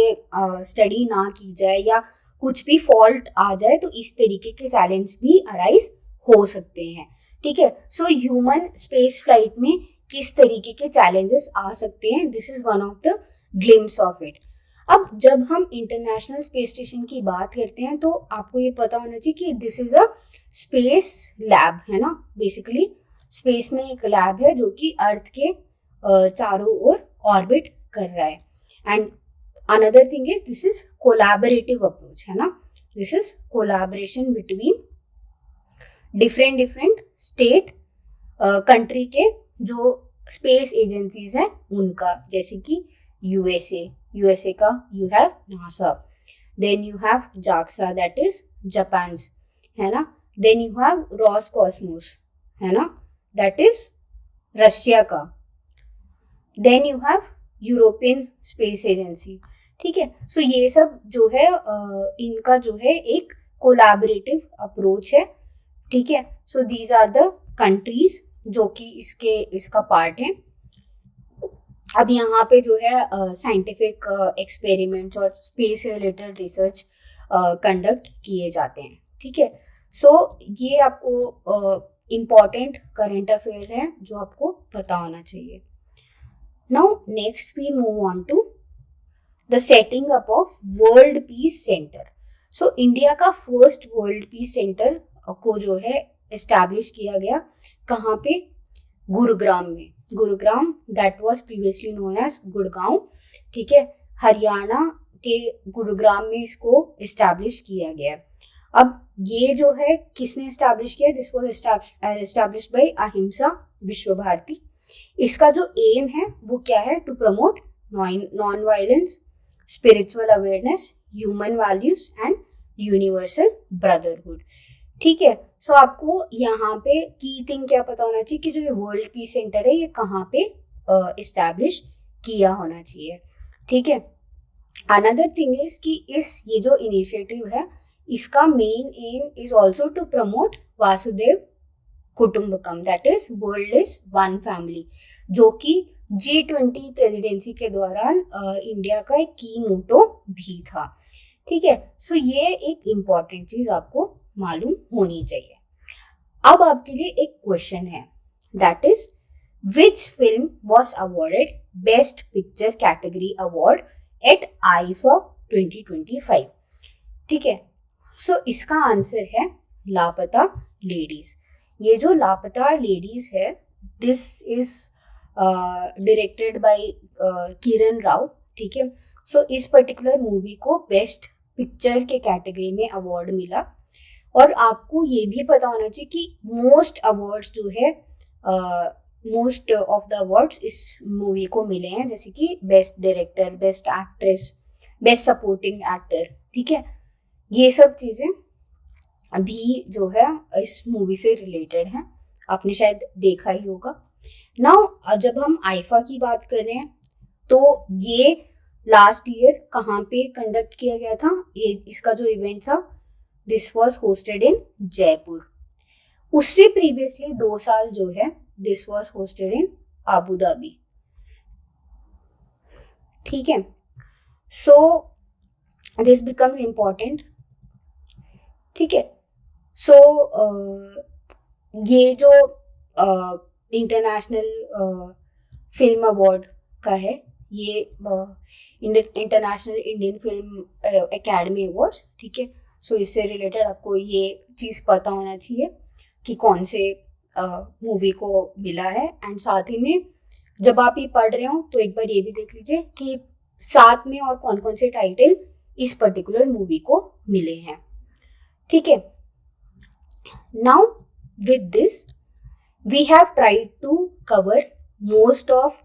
स्टडी ना की जाए या कुछ भी फॉल्ट आ जाए तो इस तरीके के चैलेंज भी अराइज हो सकते हैं। ठीक है, सो ह्यूमन स्पेस फ्लाइट में किस तरीके के चैलेंजेस आ सकते हैं, this is one of the glimpse of it. अब जब हम इंटरनेशनल स्पेस स्टेशन की बात करते हैं तो आपको ये पता होना चाहिए कि this is a space lab, है ना। बेसिकली स्पेस में एक लैब है जो कि अर्थ के चारों ओर ऑर्बिट कर रहा है। And another thing is this is collaborative approach, है ना। This is collaboration between different state country के जो स्पेस एजेंसीज हैं उनका, जैसे कि यूएसए का you have NASA, then you have JAXA that is Japan, है ना। देन यू हैव रॉसकॉस्मोस, है ना, दैट इज रशिया का। Then you have European Space Agency. ठीक है, सो ये सब जो है इनका जो है एक कोलैबोरेटिव अप्रोच है। ठीक है, so these are the countries जो कि इसका पार्ट है। अब यहाँ पे जो है साइंटिफिक एक्सपेरिमेंट्स और स्पेस रिलेटेड रिसर्च कंडक्ट किए जाते हैं। ठीक है, सो ये आपको इम्पॉर्टेंट करंट अफेयर है जो आपको पता होना चाहिए। Now next we move on to the setting up of world peace centre. So India का फर्स्ट वर्ल्ड पीस सेंटर को जो है एस्टैब्लिश किया गया कहाँ पे? गुरुग्राम में। Gurugram that was previously known as Gurgaon. ठीक है, हरियाणा के गुरुग्राम में इसको एस्टैब्लिश किया गया। अब ये जो है किसने एस्टैब्लिश किया? दिस वाज एस्टैब्लिश्ड बाय अहिंसा विश्व भारती। इसका जो एम है वो क्या है? To promote non violence, spiritual awareness, human values and universal brotherhood. ठीक है, सो आपको यहाँ पे की थिंग क्या पता होना चाहिए कि जो ये वर्ल्ड पीस सेंटर है ये कहाँ पे एस्टैब्लिश किया होना चाहिए। ठीक है, अनदर थिंग इज कि ये जो इनिशिएटिव है इसका main aim is also to promote Vasudhaiva Kutumbakam, that is world is one family, जो कि G20 प्रेसिडेंसी के दौरान इंडिया का एक की मोटो भी था। ठीक है, सो ये एक इम्पॉर्टेंट चीज आपको मालूम होनी चाहिए। अब आपके लिए एक क्वेश्चन है, that is which film was awarded best picture category award eight IIFA 2025। ठीक है, सो इसका आंसर है लापता लेडीज। ये जो लापता लेडीज है, this is directed by Kiran Rao. ठीक है, सो इस पर्टिकुलर मूवी को बेस्ट पिक्चर के कैटेगरी में अवार्ड मिला। और आपको ये भी पता होना चाहिए कि मोस्ट अवार्ड्स जो है, मोस्ट ऑफ द अवार्ड्स इस मूवी को मिले हैं, जैसे कि best director, best actress, best supporting actor. ठीक है, ये सब चीजें अभी जो है इस मूवी से रिलेटेड हैं, आपने शायद देखा ही होगा। नाउ जब हम आईफा की बात कर रहे हैं, तो ये लास्ट ईयर कहाँ पे कंडक्ट किया गया था? ये इसका जो इवेंट था, दिस वॉज होस्टेड इन जयपुर। उससे प्रीवियसली 2 साल जो है, this was hosted in Abu Dhabi. ठीक है, सो दिस बिकम्स इम्पॉर्टेंट। ठीक है, सो ये जो इंटरनेशनल फिल्म अवार्ड का है, ये international Indian film academy awards. ठीक है, सो इससे रिलेटेड आपको ये चीज़ पता होना चाहिए कि कौन से मूवी को मिला है। एंड साथ ही में जब आप ये पढ़ रहे हो तो एक बार ये भी देख लीजिए कि साथ में और कौन कौन से टाइटल इस पर्टिकुलर मूवी को मिले हैं। ठीक है, now with this we have tried to cover most of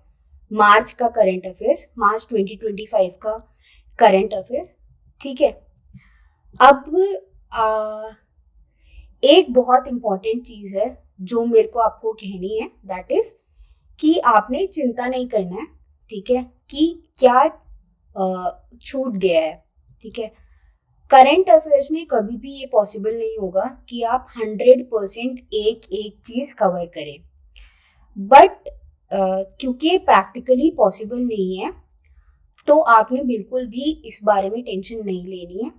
March का करंट अफेयर्स, मार्च 2025 का करंट अफेयर्स। ठीक है, अब एक बहुत इम्पॉर्टेंट चीज है जो मेरे को आपको कहनी है, दैट इज कि आपने चिंता नहीं करना है। ठीक है, कि क्या छूट गया है। ठीक है, करंट अफेयर्स में कभी भी ये पॉसिबल नहीं होगा कि आप 100% एक चीज कवर करें, बट क्योंकि प्रैक्टिकली पॉसिबल नहीं है, तो आपने बिल्कुल भी इस बारे में टेंशन नहीं लेनी है।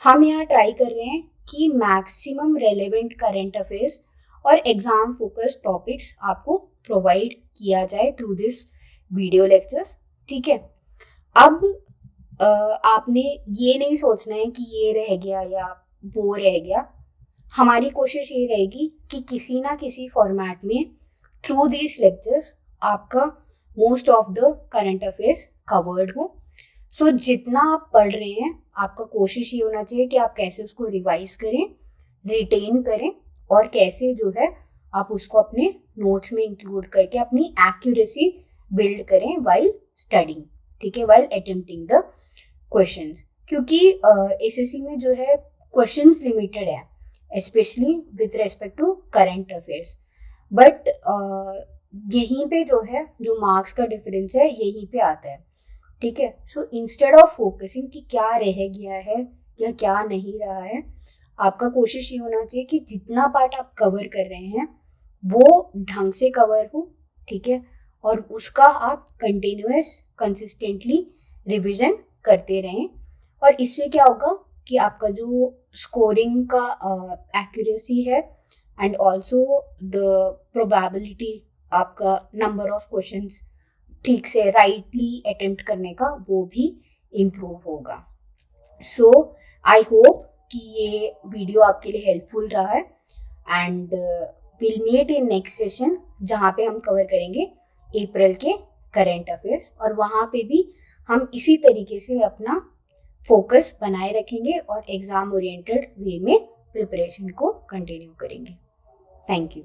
हम यहाँ ट्राई कर रहे हैं कि मैक्सिमम रेलेवेंट करंट अफेयर्स और एग्जाम फोकस टॉपिक्स आपको प्रोवाइड किया जाए थ्रू दिस वीडियो लेक्चर्स। ठीक है, अब आपने ये नहीं सोचना है कि ये रह गया या वो रह गया। हमारी कोशिश ये रहेगी कि किसी ना किसी फॉर्मेट में थ्रू दिस लेक्चर्स आपका most of the current affairs covered हो। सो जितना आप पढ़ रहे हैं, आपका कोशिश ये होना चाहिए कि आप कैसे उसको रिवाइज करें, रिटेन करें, और कैसे जो है आप उसको अपने नोट्स में इंक्लूड करके अपनी एक्यूरेसी बिल्ड करें वाइल स्टडिंग। ठीक है, वाइल अटेम्प्टिंग द क्वेश्चंस, क्योंकि एसएससी में जो है क्वेश्चंस लिमिटेड है, specially with respect to current affairs. But यहीं पे जो है जो मार्क्स का डिफरेंस है यहीं पे आता है। ठीक है, सो इंस्टेड ऑफ फोकसिंग कि क्या रह गया है या क्या नहीं रहा है, आपका कोशिश ये होना चाहिए कि जितना पार्ट आप कवर कर रहे हैं वो ढंग से कवर हो। ठीक है, और उसका आप कंटिन्यूअस कंसिस्टेंटली रिवीजन करते रहें, और इससे क्या होगा कि आपका जो स्कोरिंग का एक्यूरेसी है एंड ऑल्सो द प्रोबेबिलिटी, आपका नंबर ऑफ क्वेश्चंस ठीक से राइटली अटेम्प्ट करने का, वो भी इम्प्रूव होगा। सो आई होप कि ये वीडियो आपके लिए हेल्पफुल रहा है, and will meet in next session जहाँ पे हम कवर करेंगे अप्रैल के करंट अफेयर्स, और वहाँ पे भी हम इसी तरीके से अपना फोकस बनाए रखेंगे और एग्जाम ओरिएंटेड वे में प्रिपरेशन को कंटिन्यू करेंगे। Thank you.